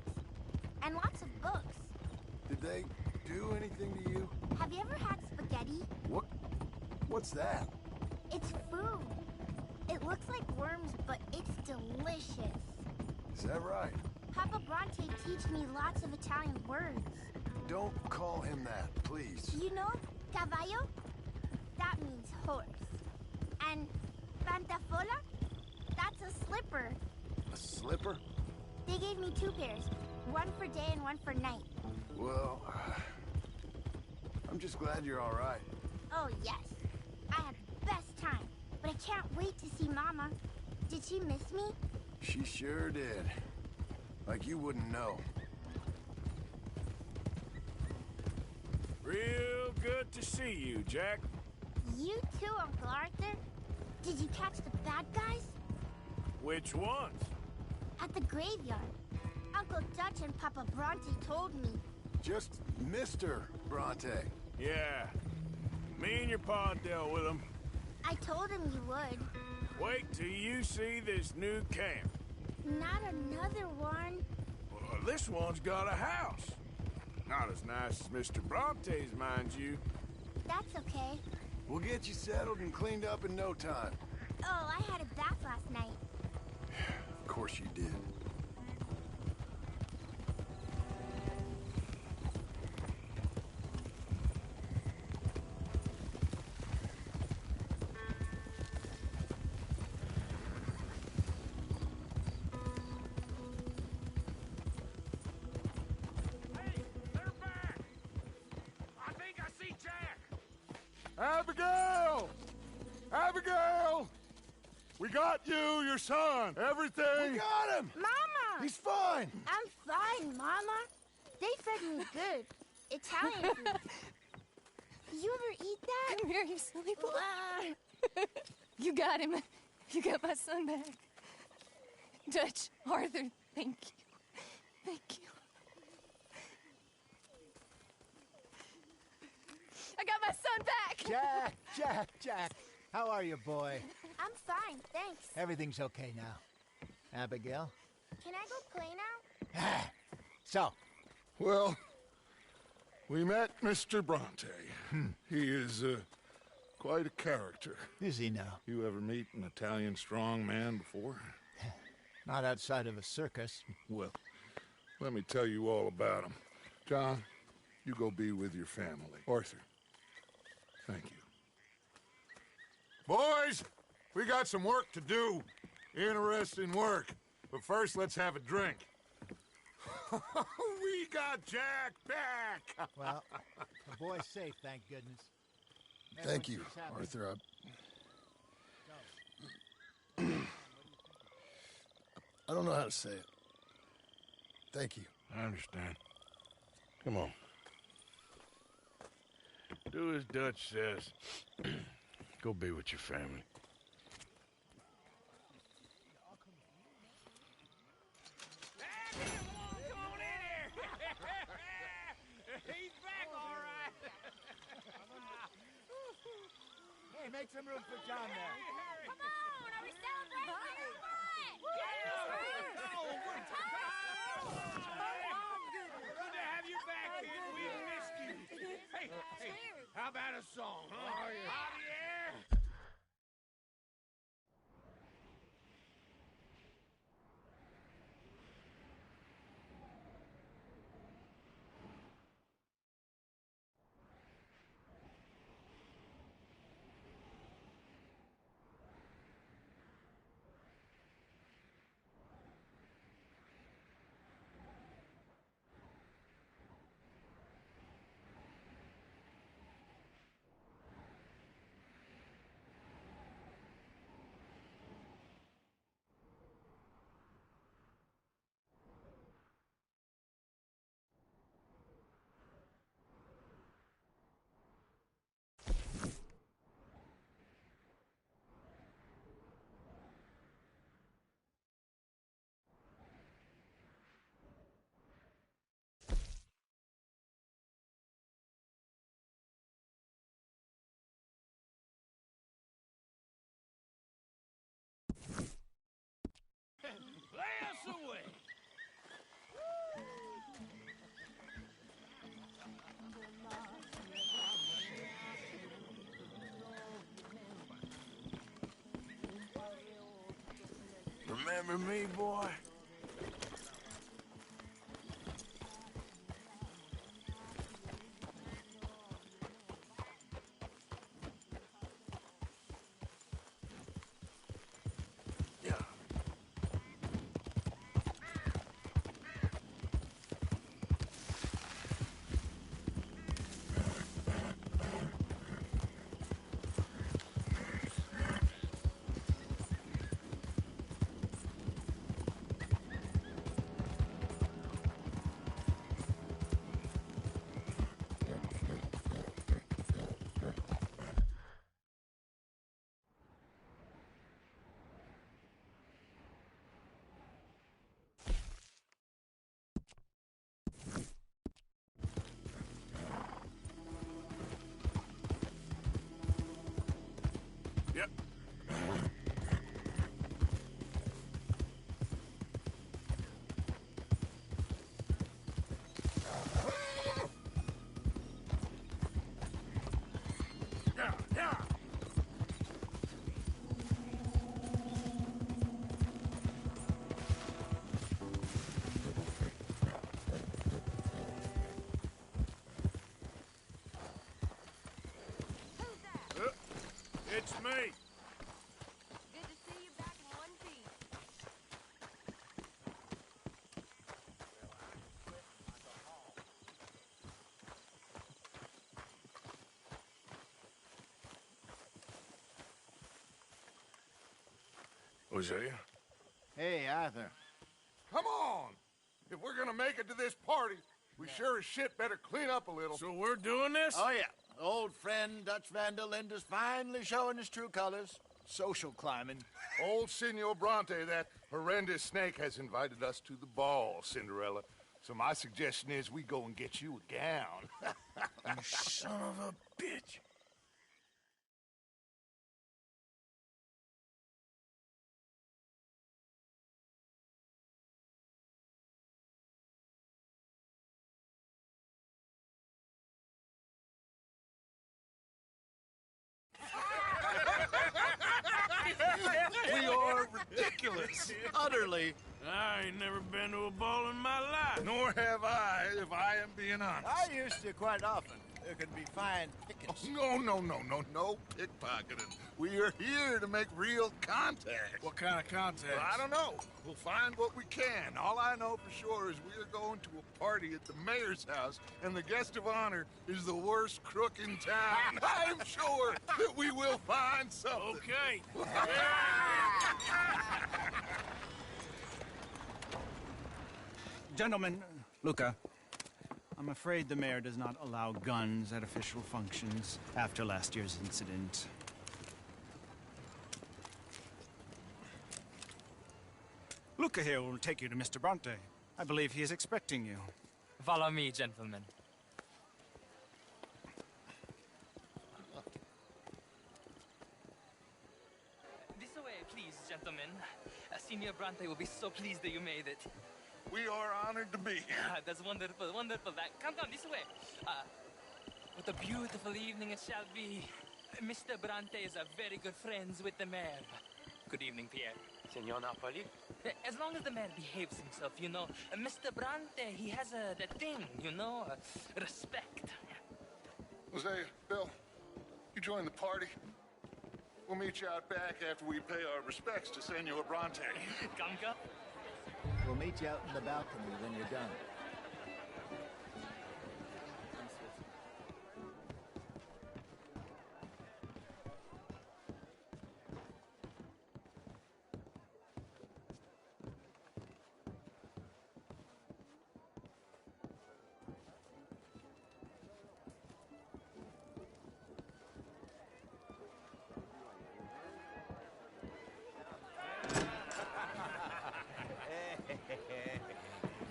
And lots of books. Did they do anything to you? Have you ever had spaghetti? What's that? It's food. It looks like worms, but it's delicious. Is that right? Papa Bronte teach me lots of Italian words. Don't call him that, please. You know, caballo? That means horse. And pantafola? That's a slipper. A slipper? They gave me 2 pairs. One for day and one for night. Well, I'm just glad you're all right. Oh, yes. I had the best time. But I can't wait to see Mama. Did she miss me? She sure did. Like you wouldn't know. Real good to see you, Jack. You too, Uncle Arthur. Did you catch the bad guys? Which ones? At the graveyard. Uncle Dutch and Papa Bronte told me. Just Mr. Bronte. Yeah. Me and your pa dealt with them. I told him you would. Wait till you see this new camp. Not another one. Well, this one's got a house. Not as nice as Mr. Bronte's, mind you. That's okay. We'll get you settled and cleaned up in no time. Oh, I had a bath last night. Of course you did. Abigail! Abigail! We got you, your son, everything. We got him! Mama! He's fine! I'm fine, Mama. They fed me good. Italian food. You ever eat that? Come here, you silly boy. You got him. You got my son back. Dutch, Arthur, thank you. Thank you. I got my son back! Jack. How are you, boy? I'm fine, thanks. Everything's okay now. Abigail? Can I go play now? So? Well, we met Mr. Bronte. He is quite a character. Is he now? You ever meet an Italian strong man before? Not outside of a circus. Well, let me tell you all about them. John, you go be with your family. Arthur, thank you. Boys, we got some work to do. Interesting work. But first, let's have a drink. We got Jack back! Well, the boy's safe, thank goodness. Thank you, Arthur. I don't know how to say it. Thank you. I understand. Come on. Do as Dutch says. Go be with your family. He's back, all right. Hey, make some room for John there. Come on, are we celebrating or what? Good to have you back, kid. We missed you. Hey, how about a song, huh? Javier? Lay us away. Remember me, boy? Yep. Yeah. It's me. Good to see you back in one piece. Hosea? Hey, Arthur. Come on! If we're gonna make it to this party, we sure as shit better clean up a little. So we're doing this? Oh, yeah. Old friend Dutch Van der Linde's finally showing his true colors. Social climbing. Old Senor Bronte, that horrendous snake, has invited us to the ball, Cinderella. So my suggestion is we go and get you a gown. You son of a bitch. We are ridiculous. Utterly. I ain't never been to a ball in my life. Nor have I, if I am being honest. I used to quite often. There could be fine pickets. No pickpocketing. We are here to make real contact. What kind of contact? Well, I don't know. We'll find what we can. All I know for sure is we are going to a party at the mayor's house, and the guest of honor is the worst crook in town. I'm sure that we will find something. Okay. Gentlemen, Luca, I'm afraid the mayor does not allow guns at official functions after last year's incident. Luca here will take you to Mr. Bronte. I believe he is expecting you. Follow me, gentlemen. This way, please, gentlemen. Senior Bronte will be so pleased that you made it. We are honored to be here. That's wonderful, wonderful. Come down this way. What a beautiful evening it shall be. Mr. Bronte is a very good friends with the mayor. Good evening, Pierre. Senor Napoli? As long as the man behaves himself, you know. Mr. Bronte, he has that thing, you know, respect. Jose, Bill, you join the party. We'll meet you out back after we pay our respects to Senor Bronte. Conga? We'll meet you out in the balcony when you're done.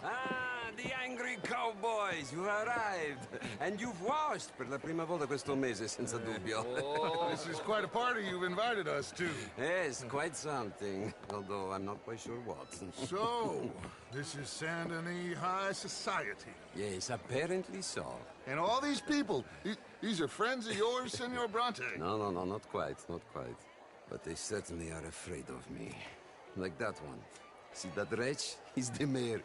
Ah, the angry cowboys, you arrived. And you've washed per la prima volta questo mese, senza dubbio. Oh, this is quite a party you've invited us to. Yes, quite something. Although I'm not quite sure what. So, this is Saint Denis High Society. Yes, apparently so. And all these people, these are friends of yours, Senor Bronte? No, not quite, not quite. But they certainly are afraid of me. Like that one. See that wretch? He's the mayor.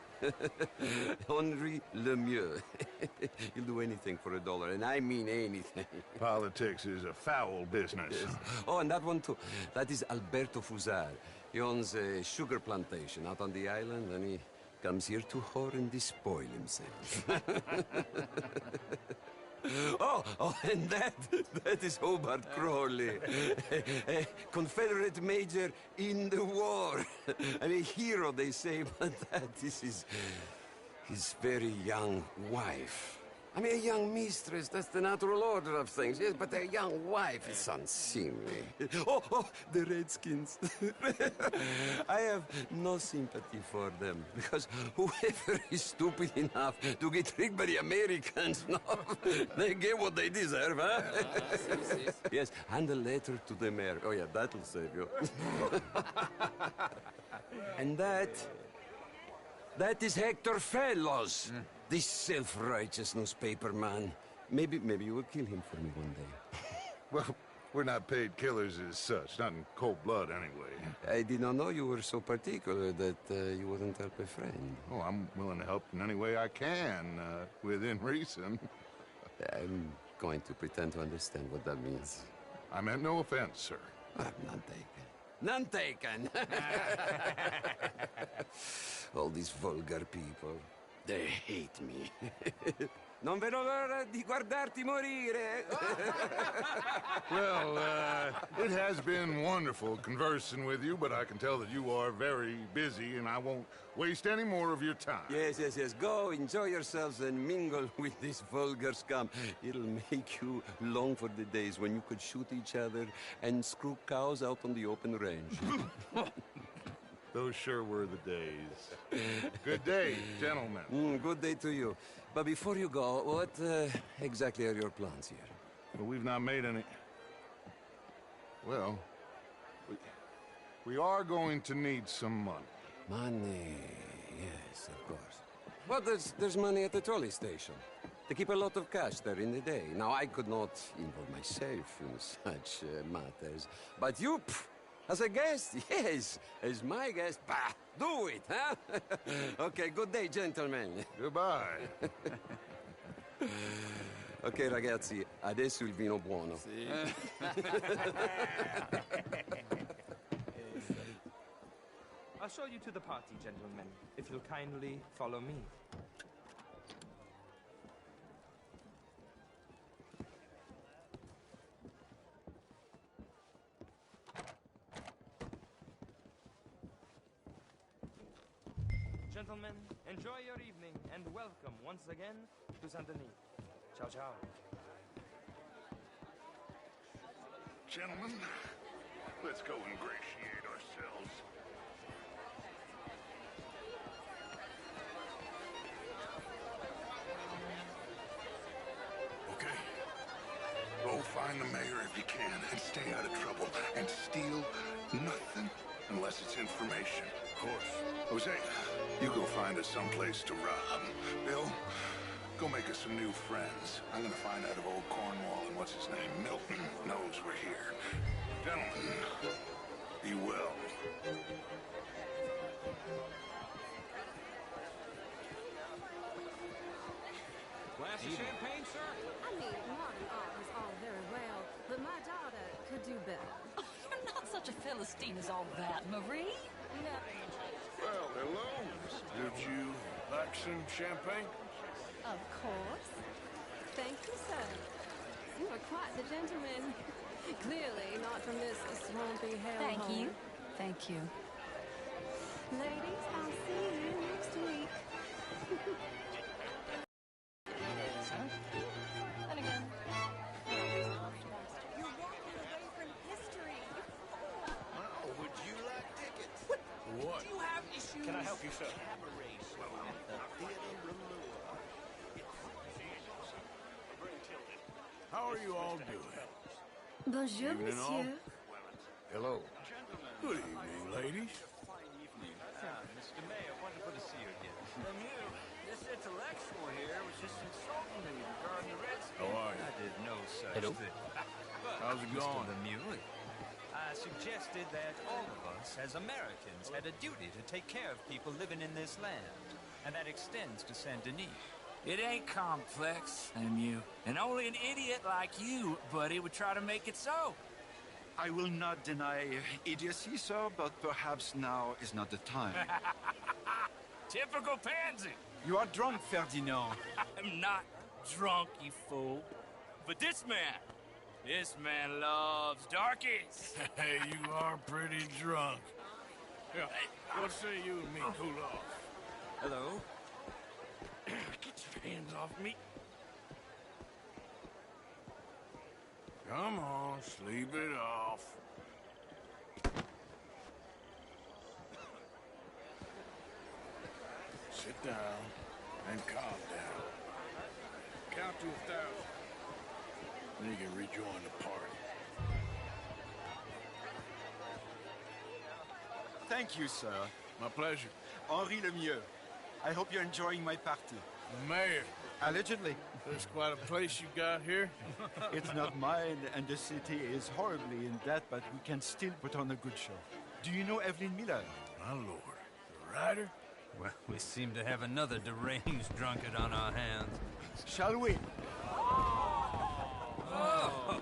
Henri Lemieux. He'll do anything for $1, and I mean anything. Politics is a foul business. Yes. Oh, and that one too. That is Alberto Fusar. He owns a sugar plantation out on the island, and he comes here to whore and despoil himself. Oh, and that is Hobart Crawley, a Confederate major in the war. And a hero, they say, but that is his very young wife. I mean, a young mistress, that's the natural order of things, yes, but a young wife is unseemly. Oh, the Redskins. I have no sympathy for them, because whoever is stupid enough to get tricked by the Americans, no, they get what they deserve, huh? Yes, and a letter to the mayor. Oh, yeah, that'll save you. And that is Hector Fellows. This self-righteous newspaper man. Maybe you will kill him for me one day. Well, we're not paid killers as such, not in cold blood anyway. I did not know you were so particular that you wouldn't help a friend. Oh, I'm willing to help in any way I can, within reason. I'm going to pretend to understand what that means. I meant no offense, sir. None taken. None taken! All these vulgar people. They hate me. Non vedo l'ora di guardarti morire. Well, it has been wonderful conversing with you, but I can tell that you are very busy, and I won't waste any more of your time. Yes. Go, enjoy yourselves, and mingle with this vulgar scum. It'll make you long for the days when you could shoot each other and screw cows out on the open range. Those sure were the days. Good day, gentlemen. Good day to you. But before you go, what exactly are your plans here? Well, we've not made any... Well, we are going to need some money. Money, yes, of course. Well, there's money at the trolley station. They keep a lot of cash there in the day. Now, I could not involve myself in such matters. But you... As a guest? Yes. As my guest? Bah, do it, huh? Okay, good day, gentlemen. Goodbye. Ok, ragazzi, adesso il vino buono. Sì. I'll show you to the party, gentlemen, if you'll kindly follow me. Gentlemen, enjoy your evening and welcome once again to Saint Denis. Ciao, ciao. Gentlemen, let's go ingratiate ourselves. Okay. Go find the mayor if you can and stay out of trouble and steal nothing unless it's information. Of course. Jose, you go find us someplace to rob. Bill, go make us some new friends. I'm gonna find out if old Cornwall and what's his name, Milton, knows we're here. Gentlemen, be well. Glass of champagne, sir? I mean, modern art is all very well, but my daughter could do better. Oh, you're not such a Philistine as all that, Marie. No. Well, hello. Would you like some champagne? Of course. Thank you, sir. You are quite the gentleman. Clearly not from this swampy hellhole. Thank you. Thank you. Ladies, I'll see you next week. And again. You're walking away from history. Well, would you like tickets? What? Do you have issues? Can I help you, sir? Cabaret show at the Theater Rouleur. How are you all doing? Bonjour, Evening, all. monsieur. Hello. Good evening, ladies. Mr. Mayor, wonderful to see you again. Lemieux, this intellectual here was just insulting me regarding the Redskins. How are you? I did no such Hello. thing. How's it going? Mr. Lemieux, I suggested that all of us, as Americans, had a duty to take care of people living in this land. And that extends to Saint Denis. It ain't complex, Lemieux. And only an idiot like you, buddy, would try to make it so. I will not deny idiocy, sir, but perhaps now is not the time. Typical pansy. You are drunk, Ferdinand. I'm not drunk, you fool. But this man loves darkies. Hey, you are pretty drunk. Yeah, what say you and me cool off? Hello? Get your hands off me. Come on, sleep it off. Sit down and calm down. Count to 1,000. Then you can rejoin the party. Thank you, sir. My pleasure. Henri Lemieux. I hope you're enjoying my party. The mayor. Allegedly. There's quite a place you got here. It's not mine, and the city is horribly in debt, but we can still put on a good show. Do you know Evelyn Miller? My lord. The writer? Well, we seem to have another deranged drunkard on our hands. Shall we? Oh,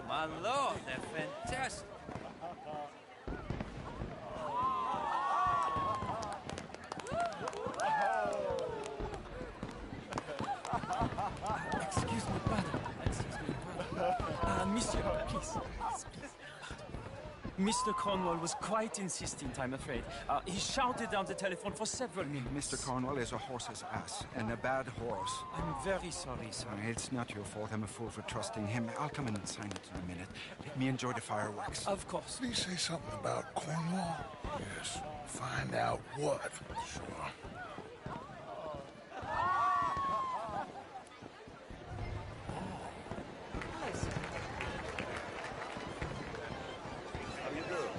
my lord, they're fantastic. Excuse me, brother. Monsieur, please. Mr. Cornwall was quite insistent, I'm afraid. He shouted down the telephone for several minutes. Mr. Cornwall is a horse's ass, and a bad horse. I'm very sorry, sir. It's not your fault. I'm a fool for trusting him. I'll come in and sign it in a minute. Let me enjoy the fireworks. Of course. Did he say something about Cornwall? Yes. Find out what. Sure. How you doing?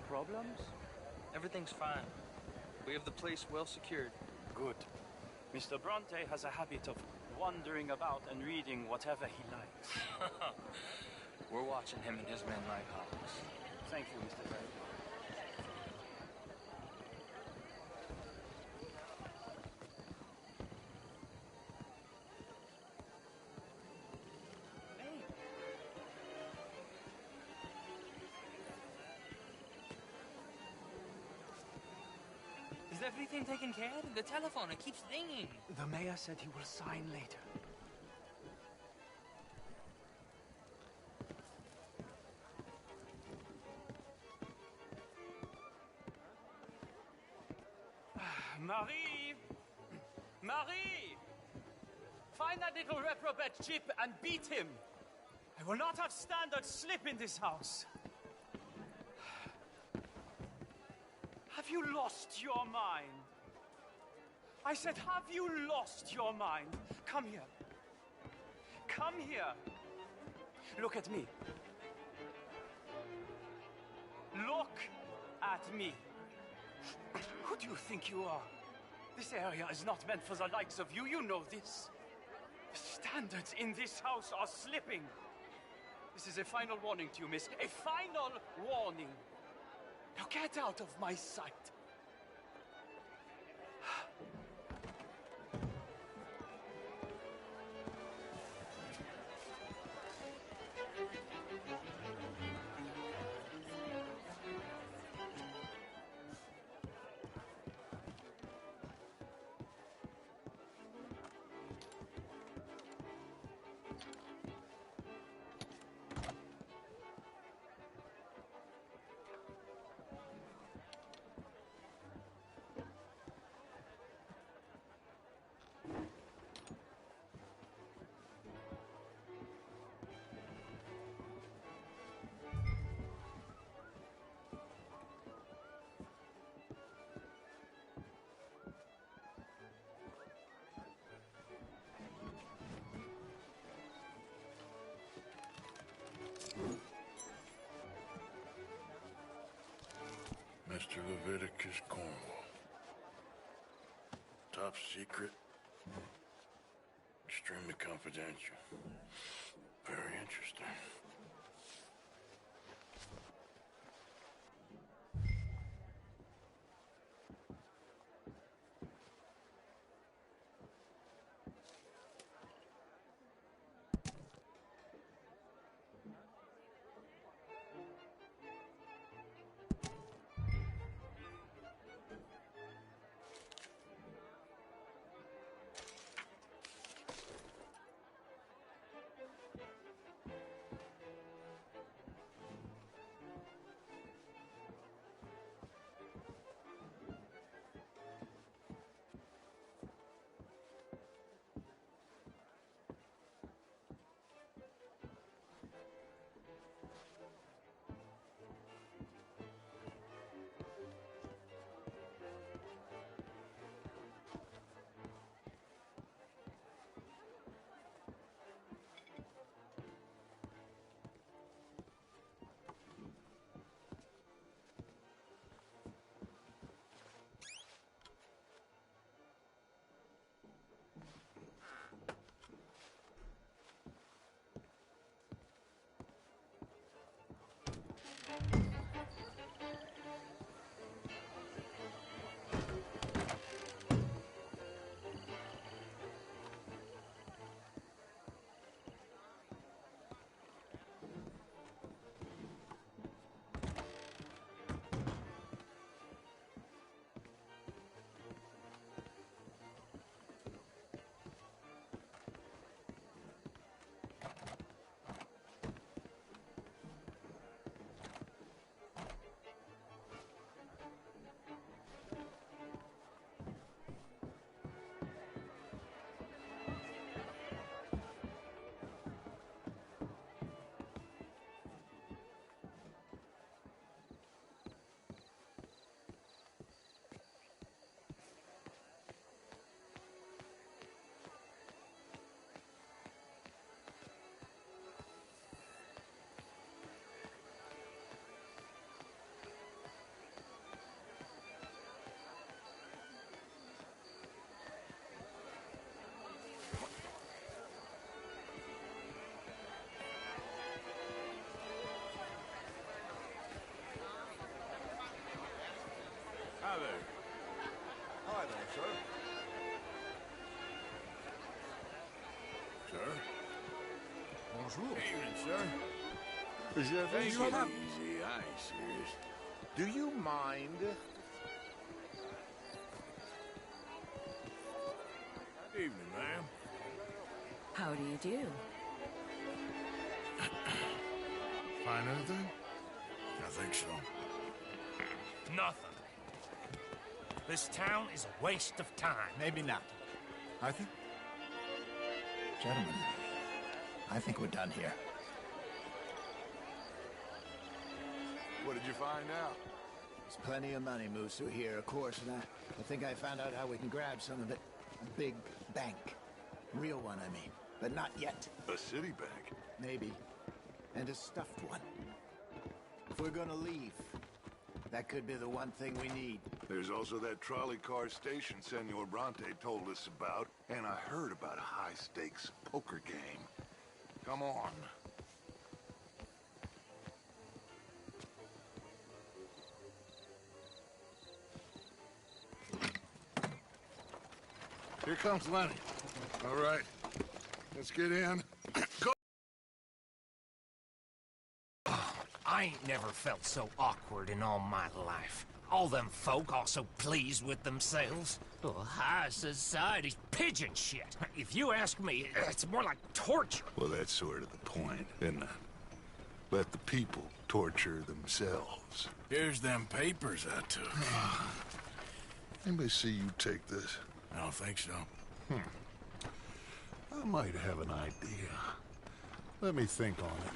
problems? Everything's fine. We have the place well secured. Good. Mr. Bronte has a habit of wandering about and reading whatever he likes. We're watching him and his men like hawks. Thank you, Mr. Gray. Is everything taken care of? The telephone, it keeps ringing. The mayor said he will sign later. Marie! Marie! Find that little reprobate Chip and beat him. I will not have standard slip in this house. Have you lost your mind? I said, have you lost your mind? Come here. Come here. Look at me. Look at me. Who do you think you are? This area is not meant for the likes of you. You know this. The standards in this house are slipping. This is a final warning to you, miss. A final warning. Now get out of my sight. Mr. Leviticus Cornwall. Top secret. Extremely confidential. Very interesting. there, sir. Sir? Bonjour. Evening, sir. Is Take everything it you have? easy. I ain't serious. Do you mind? Evening, ma'am. How do you do? Find anything? I think so. Nothing. This town is a waste of time. Maybe not. Arthur? Gentlemen, I think we're done here. What did you find out? There's plenty of money moves through here, of course, and I think I found out how we can grab some of it. A big bank. Real one, I mean. But not yet. A city bank? Maybe. And a stuffed one. If we're gonna leave, that could be the one thing we need. There's also that trolley car station Senor Bronte told us about, and I heard about a high-stakes poker game. Come on. Here comes Lenny. All right, let's get in. Go! I ain't never felt so awkward in all my life. All them folk all so pleased with themselves. Oh, high society's pigeon shit. If you ask me, it's more like torture. Well, that's sort of the point, isn't it? Let the people torture themselves. Here's them papers I took. Anybody see you take this? I don't think so. I might have an idea. Let me think on it.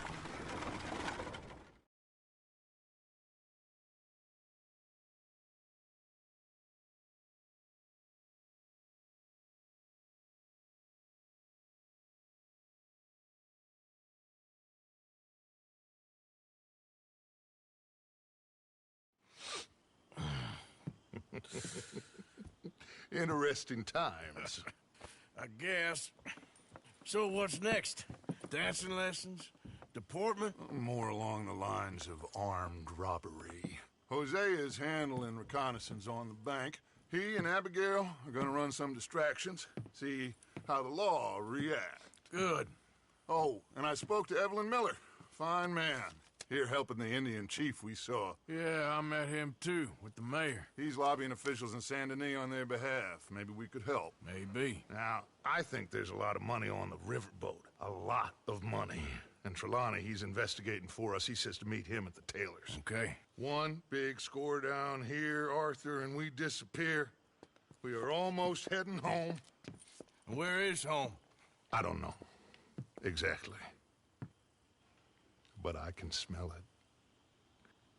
Interesting times. I guess. So what's next? Dancing lessons? Deportment? More along the lines of armed robbery. Hosea is handling reconnaissance on the bank. He and Abigail are gonna run some distractions, see how the law react. Good. Oh, and I spoke to Evelyn Miller. Fine man. Here helping the Indian chief we saw. Yeah, I met him too, with the mayor. He's lobbying officials in Saint Denis on their behalf. Maybe we could help. Maybe. Now, I think there's a lot of money on the riverboat. A lot of money. And Trelawney, he's investigating for us. He says to meet him at the Taylor's. Okay. One big score down here, Arthur, and we disappear. We are almost heading home. Where is home? I don't know. Exactly. But I can smell it.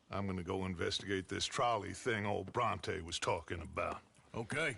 I'm gonna go investigate this trolley thing old Bronte was talking about. Okay.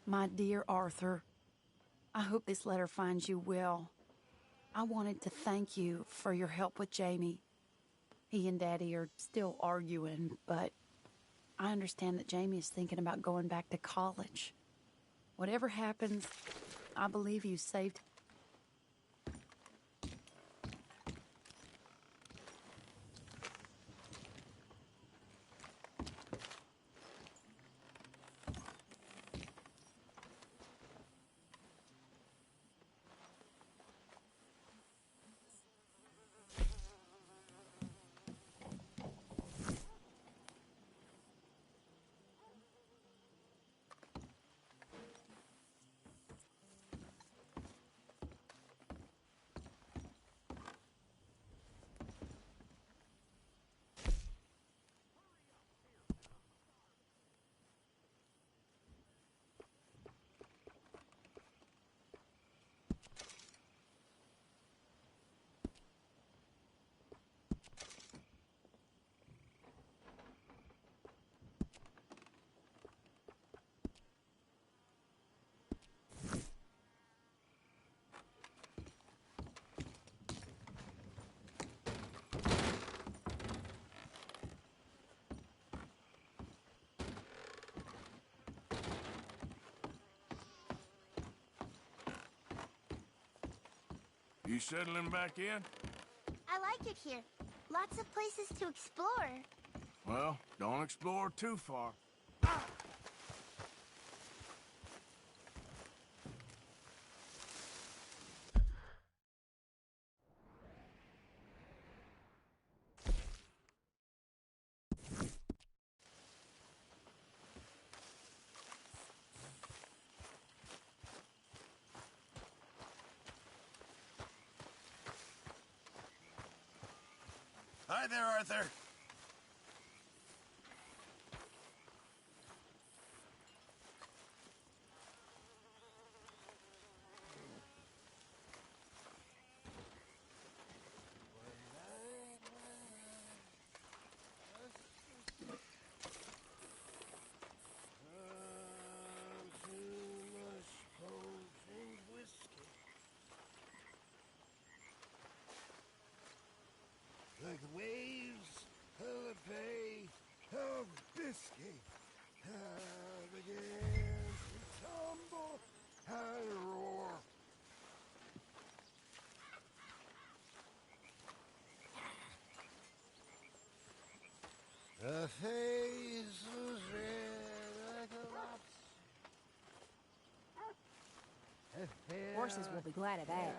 My dear Arthur, I hope this letter finds you well. I wanted to thank you for your help with Jamie. He and Daddy are still arguing, but I understand that Jamie is thinking about going back to college. Whatever happens, I believe you saved. You settling back in? I like it here. Lots of places to explore. Well, don't explore too far. Hi there, Arthur. Like the waves of the bay of Biscay, how begin to tumble and roar. The face was red like a rot's. Horses will be glad of that.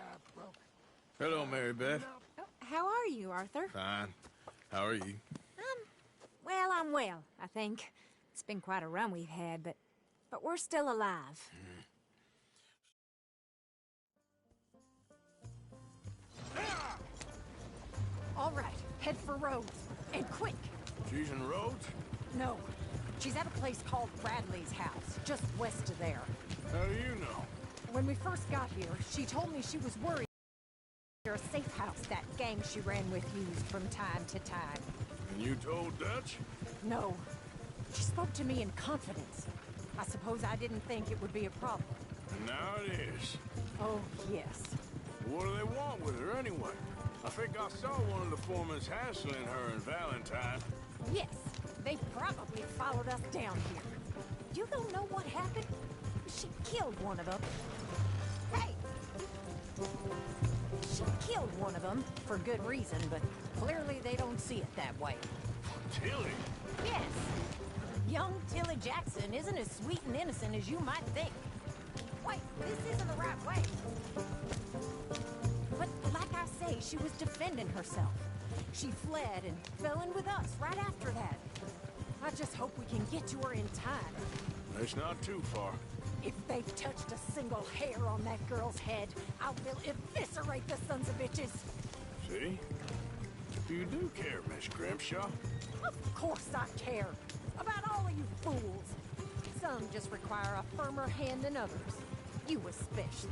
Hello, Mary Beth. Oh, how are you, Arthur? Fine. How are you? Well, I'm well, I think. It's been quite a run we've had, but we're still alive. All right, head for Rhodes. And quick! She's in Rhodes? No. She's at a place called Bradley's house, just west of there. How do you know? When we first got here, she told me she was worried a safe house that gang she ran with used from time to time. And you told Dutch? No. She spoke to me in confidence. I suppose I didn't think it would be a problem. And now it is. Oh, yes. What do they want with her anyway? I think I saw one of the foremans hassling her and Valentine. Yes, they probably followed us down here. You don't know what happened? She killed one of them. Hey! She killed one of them, for good reason, but clearly they don't see it that way. Tilly? Yes. Young Tilly Jackson isn't as sweet and innocent as you might think. Wait, this isn't the right way. But like I say, she was defending herself. She fled and fell in with us right after that. I just hope we can get to her in time. It's not too far. If they've touched a single hair on that girl's head, I will eviscerate the sons of bitches. See? You do care, Miss Grimshaw. Of course I care. About all of you fools. Some just require a firmer hand than others. You especially.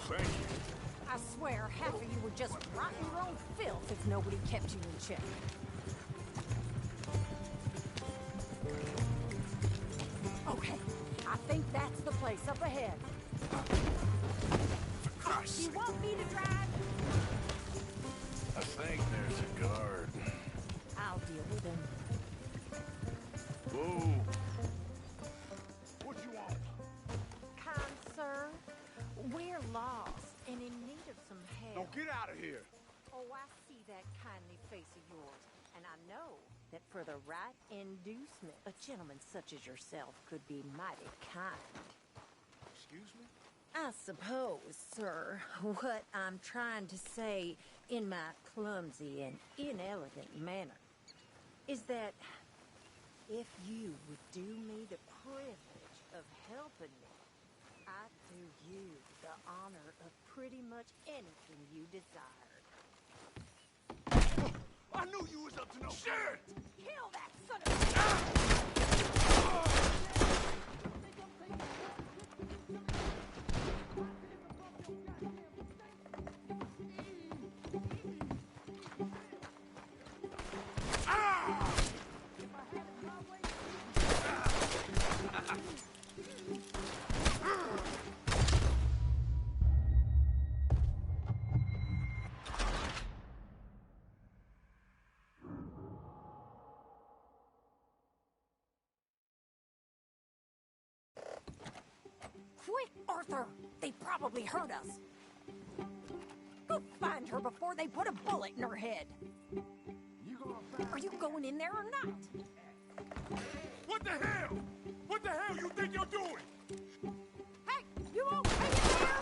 Thank you. I swear half of you would just rot in your own filth if nobody kept you in check. Okay, I think that's the place up ahead. You want me to drive? I think there's a guard. I'll deal with him. Whoa. Get out of here. Oh, I see that kindly face of yours, and I know that for the right inducement, a gentleman such as yourself could be mighty kind. Excuse me? I suppose, sir, what I'm trying to say in my clumsy and inelegant manner is that if you would do me the privilege of helping me, I'd do you the honor of pretty much anything you desired. I knew you was up to no shit! Kill that son of a... Quick, Arthur! They probably heard us. Go find her before they put a bullet in her head. Are you going in there or not? What the hell? What the hell you think you're doing? Hey, you won't hang in there!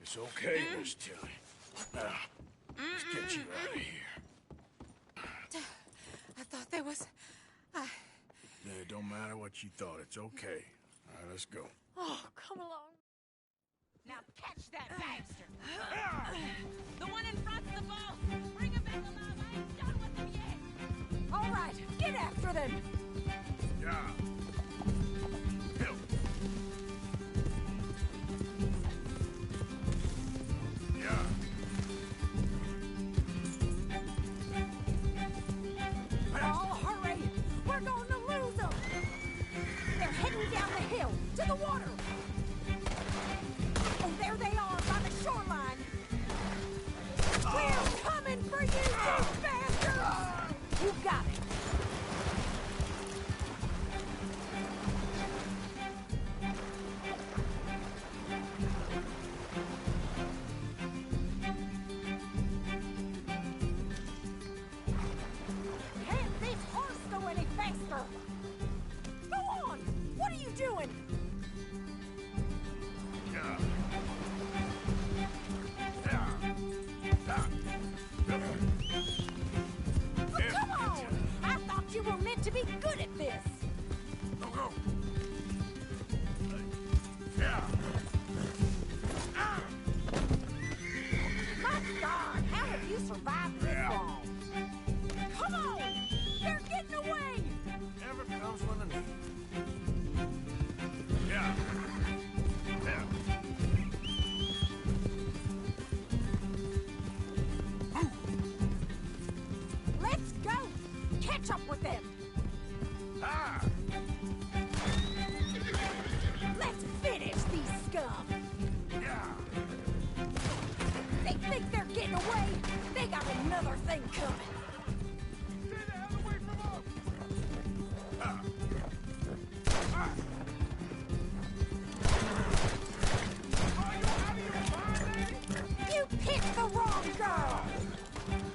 It's okay, Miss Tilly. Now, let's get you out of here. I thought there was... Yeah, it don't matter what you thought. It's okay. All right, let's go. Oh, come along. Now catch that bastard! The one in front's the boss. Bring him back alive. I ain't done with him yet. All right, get after them! Yeah. Help. Yeah. Oh, hurry! We're going to lose them! They're heading down the hill, to the water! Oh, thing coming. Stay the hell away from us! You picked the wrong girl!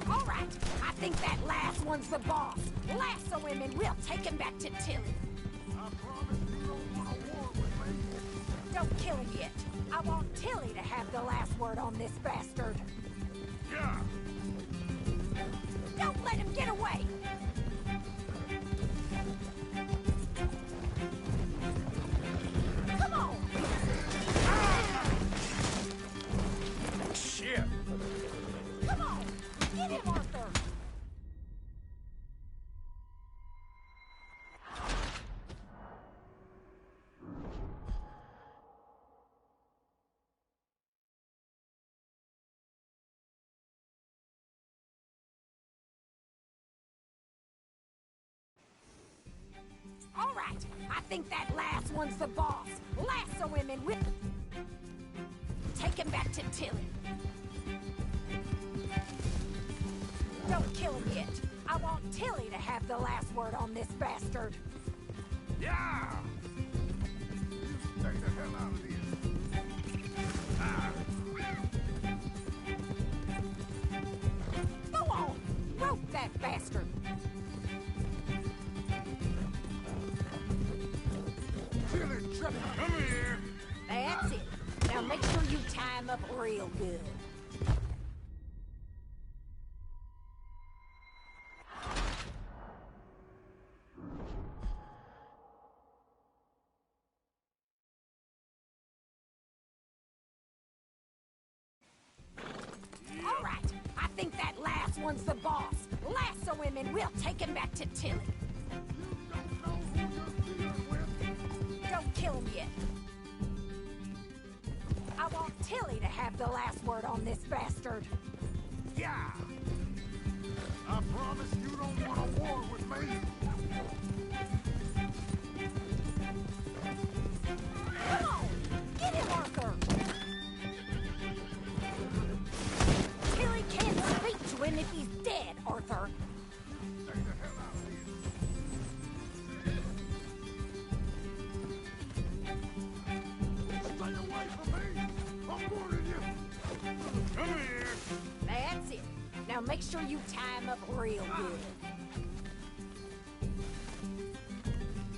All right, I think that last one's the boss. Lasso him and we'll take him back to Tilly. I promise you don't want a war with me. Don't kill him yet. I want Tilly to have the last word on this bastard. Yeah. Don't let him get away! Come on! Shit! Come on! Get him, Arthur! All right, I think that last one's the boss. Lasso him and we'll take him back to Tilly. Don't kill him yet. I want Tilly to have the last word on this bastard. Yeah! You stay the hell out of here. Go on! Rope that bastard! Come here! That's it. Now make sure you tie him up real good. All right, I think that last one's the boss. Lasso him and we'll take him back to Tilly. Don't kill him yet. I want Tilly to have the last word on this bastard. Yeah! I promise you don't want a war with me. Come on! Get him, Arthur! Tilly can't speak to him if he's dead, Arthur. Stay the hell out of here. Stay away from me! I'm warning you! Come here! That's it. Now make sure you tie him up real good.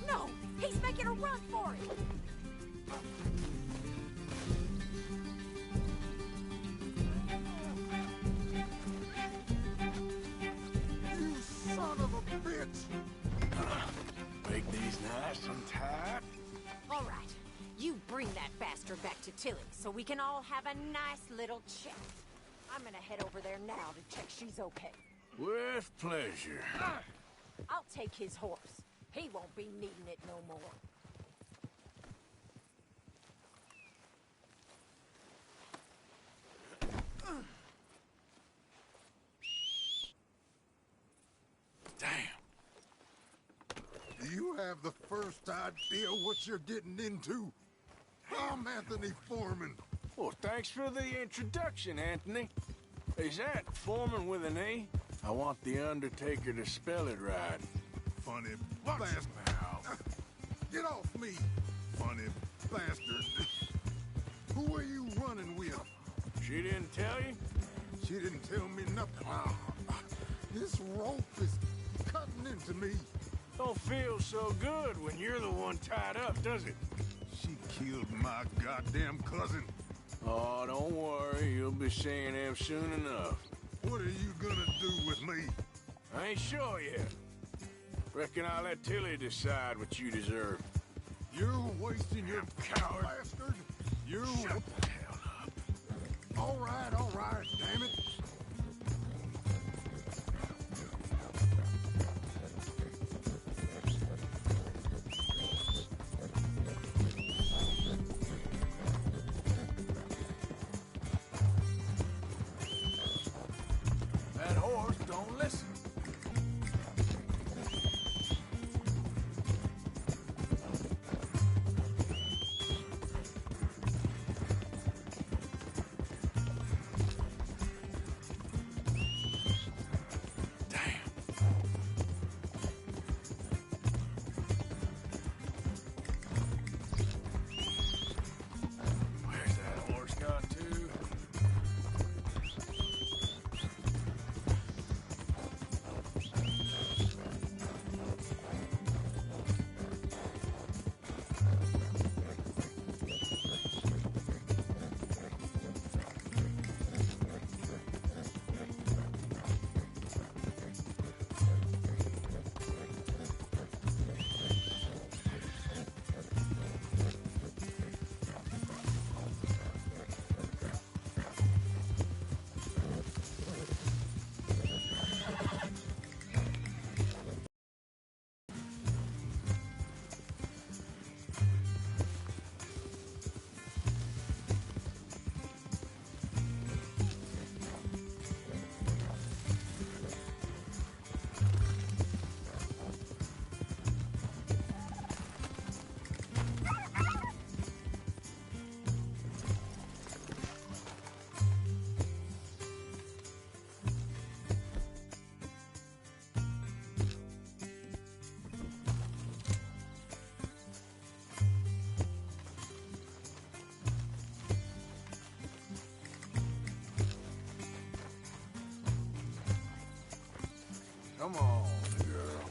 No! He's making a run for it! You son of a bitch! Make these nice and tight. All right. You bring that bastard back to Tilly so we can all have a nice little chat. I'm gonna head over there now to check she's okay. With pleasure. I'll take his horse. He won't be needing it no more. Damn. Do you have the first idea what you're getting into? I'm Anthony Foreman. Well, thanks for the introduction, Anthony. Is that Foreman with an A? I want the Undertaker to spell it right. Funny bastard. Get off me, funny bastard. Who are you running with? She didn't tell you? She didn't tell me nothing. This rope is cutting into me. Don't feel so good when you're the one tied up, does it? She killed my goddamn cousin. Oh, don't worry. You'll be seeing him soon enough. What are you gonna do with me? I ain't sure yet. Reckon I'll let Tilly decide what you deserve. You're wasting your coward bastard. You... Shut the hell up. All right, damn it. That horse don't listen. Come on, girl.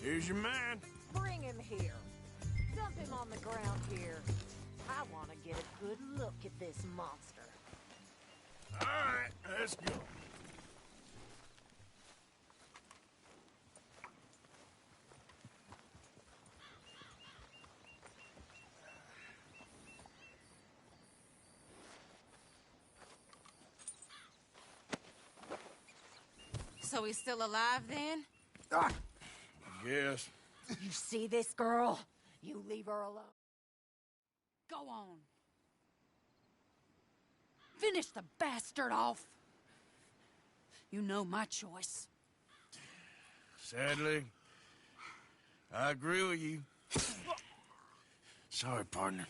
Here's your man. Bring him here. Dump him on the ground here. I want to get a good look at this monster. All right, let's go. So he's still alive then? Yes. You see this girl? You leave her alone. Go on. Finish the bastard off. You know my choice. Sadly, I agree with you. Sorry, partner.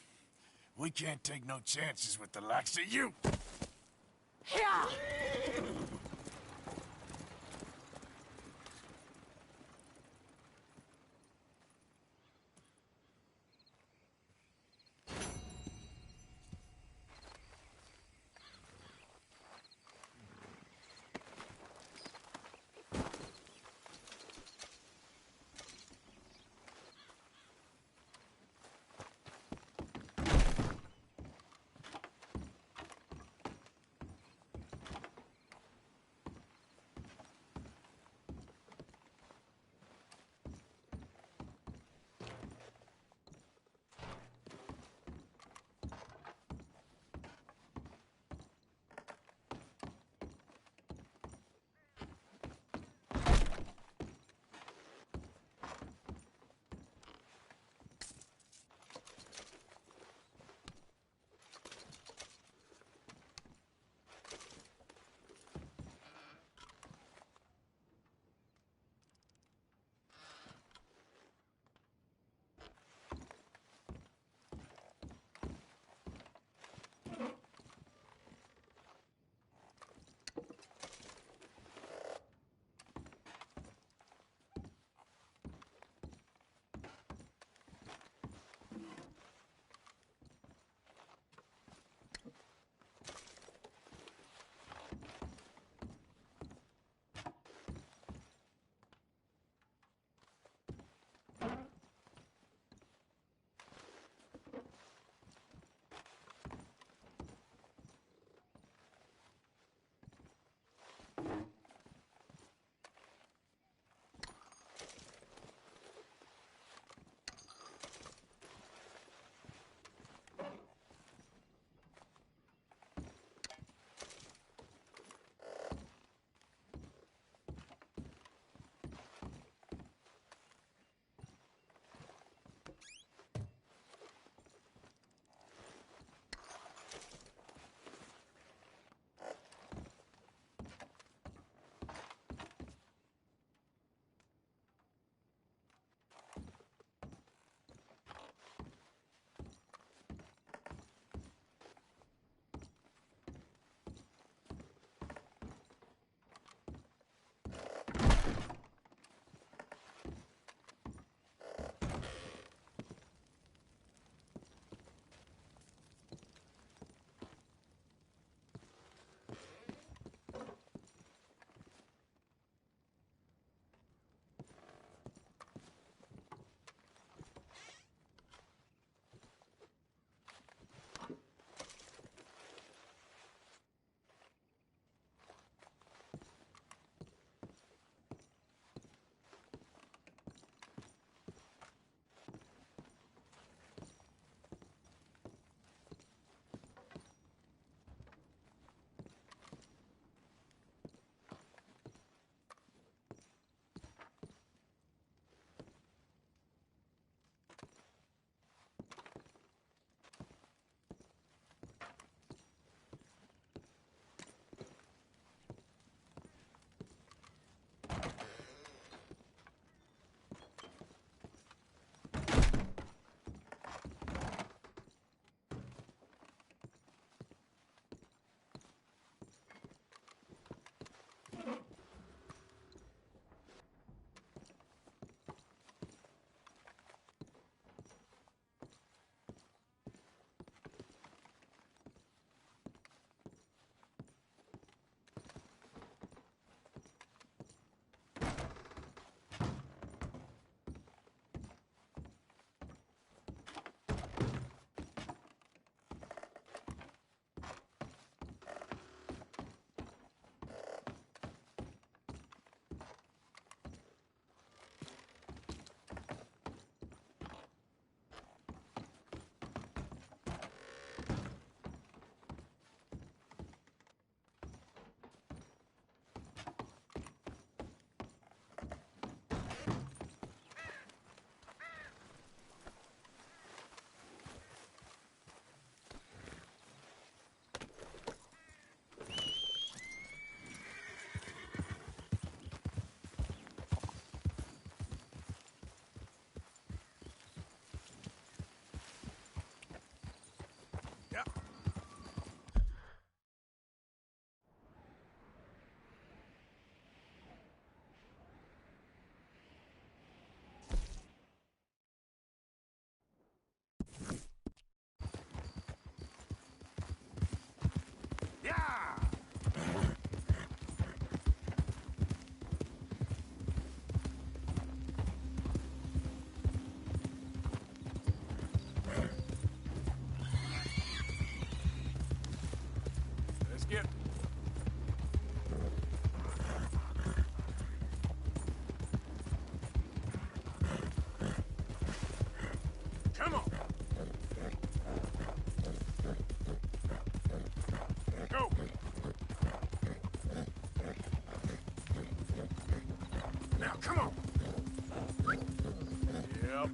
We can't take no chances with the likes of you. Yeah. Come on. Yep.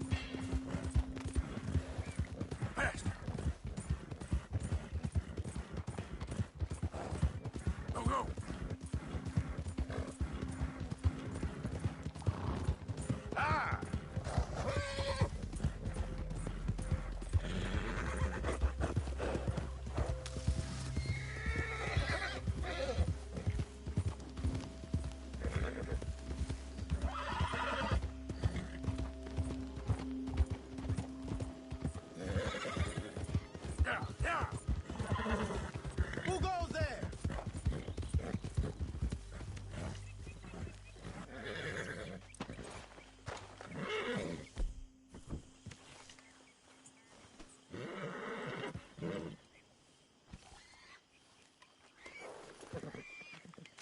Faster. Go, go. Ah! Who goes there?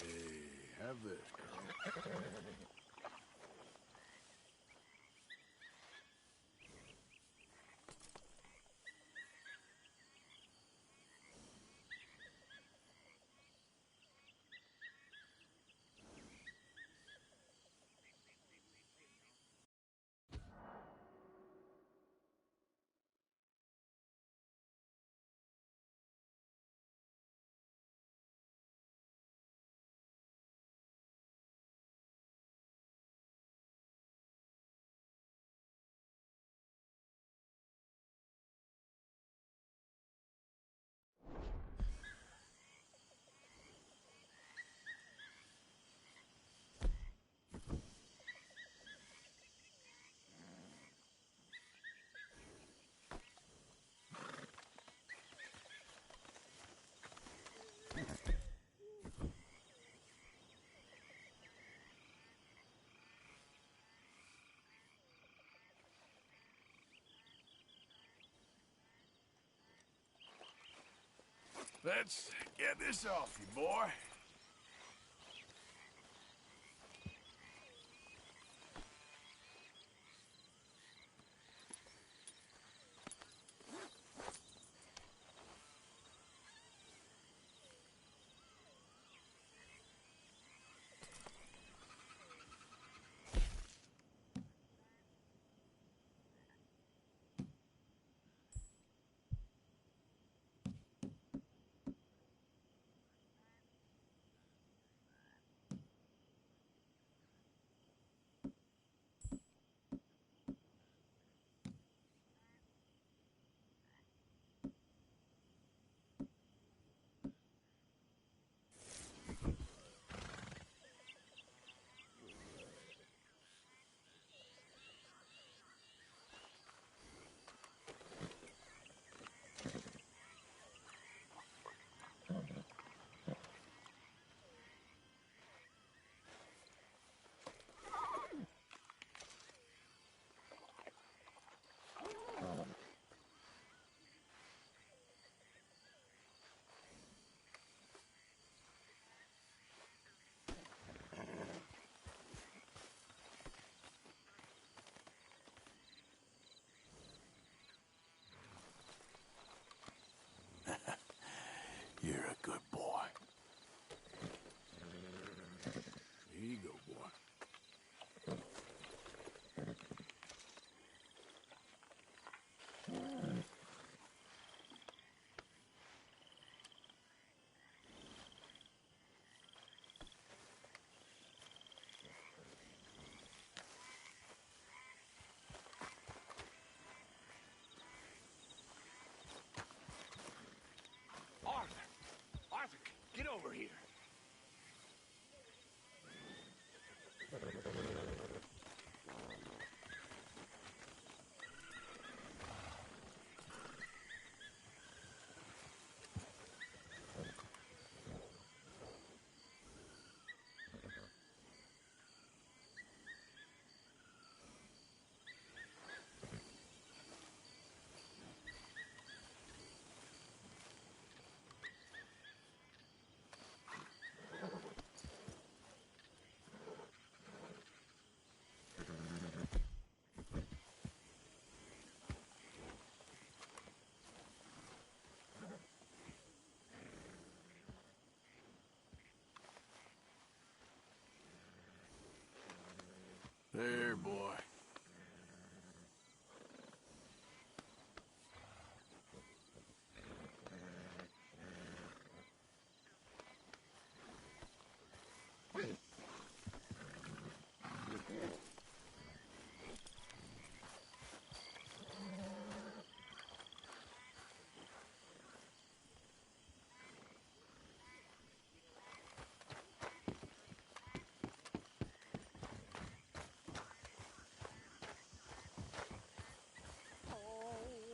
Hey, have this, girl. Let's get this off you, boy. There, boy.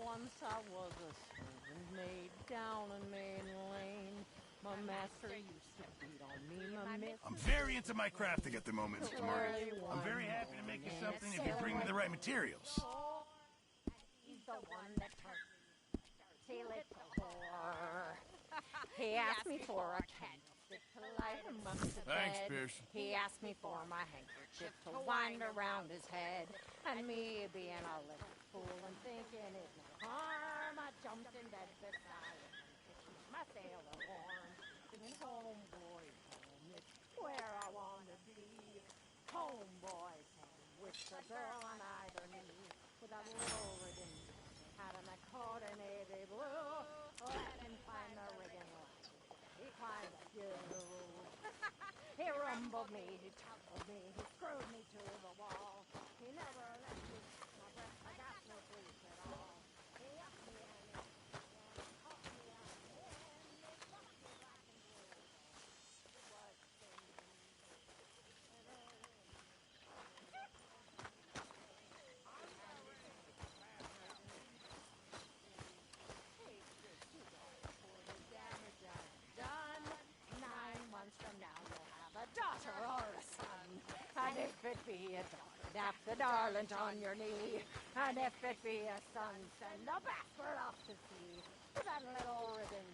Once I was a servant maid down in Main Lane. My master used to beat on me, my mistress. I'm very into my crafting at the moment, Mr. Marty. I'm very happy to make you something if you bring me the right materials. He's the one that turned dirty little whore. He asked me for a candlestick to light him up to Thanks, bed. Pearson. He asked me for my handkerchief to wind around his head. And me being a little fool and thinking it no harm, I jumped in bed beside him and pitched my sailor horn. Singing home, boys, home, it's where I want to be. Home, boys, home, with the girl on either knee. With a little redemption hat and a coat of navy blue. Let him find the rigging line. He climbed a few. He rumbled me, he toppled me, he screwed me to the wall. He never let me catch my breath, I got no sleep at all. He up me and he caught me out and he fucked me black and blue. It was done. 9 months from now you'll have a daughter or a son. And if it be a daughter, nap the darling on your knee. And if it be a son, send the bastard off to sea. To that little ribbon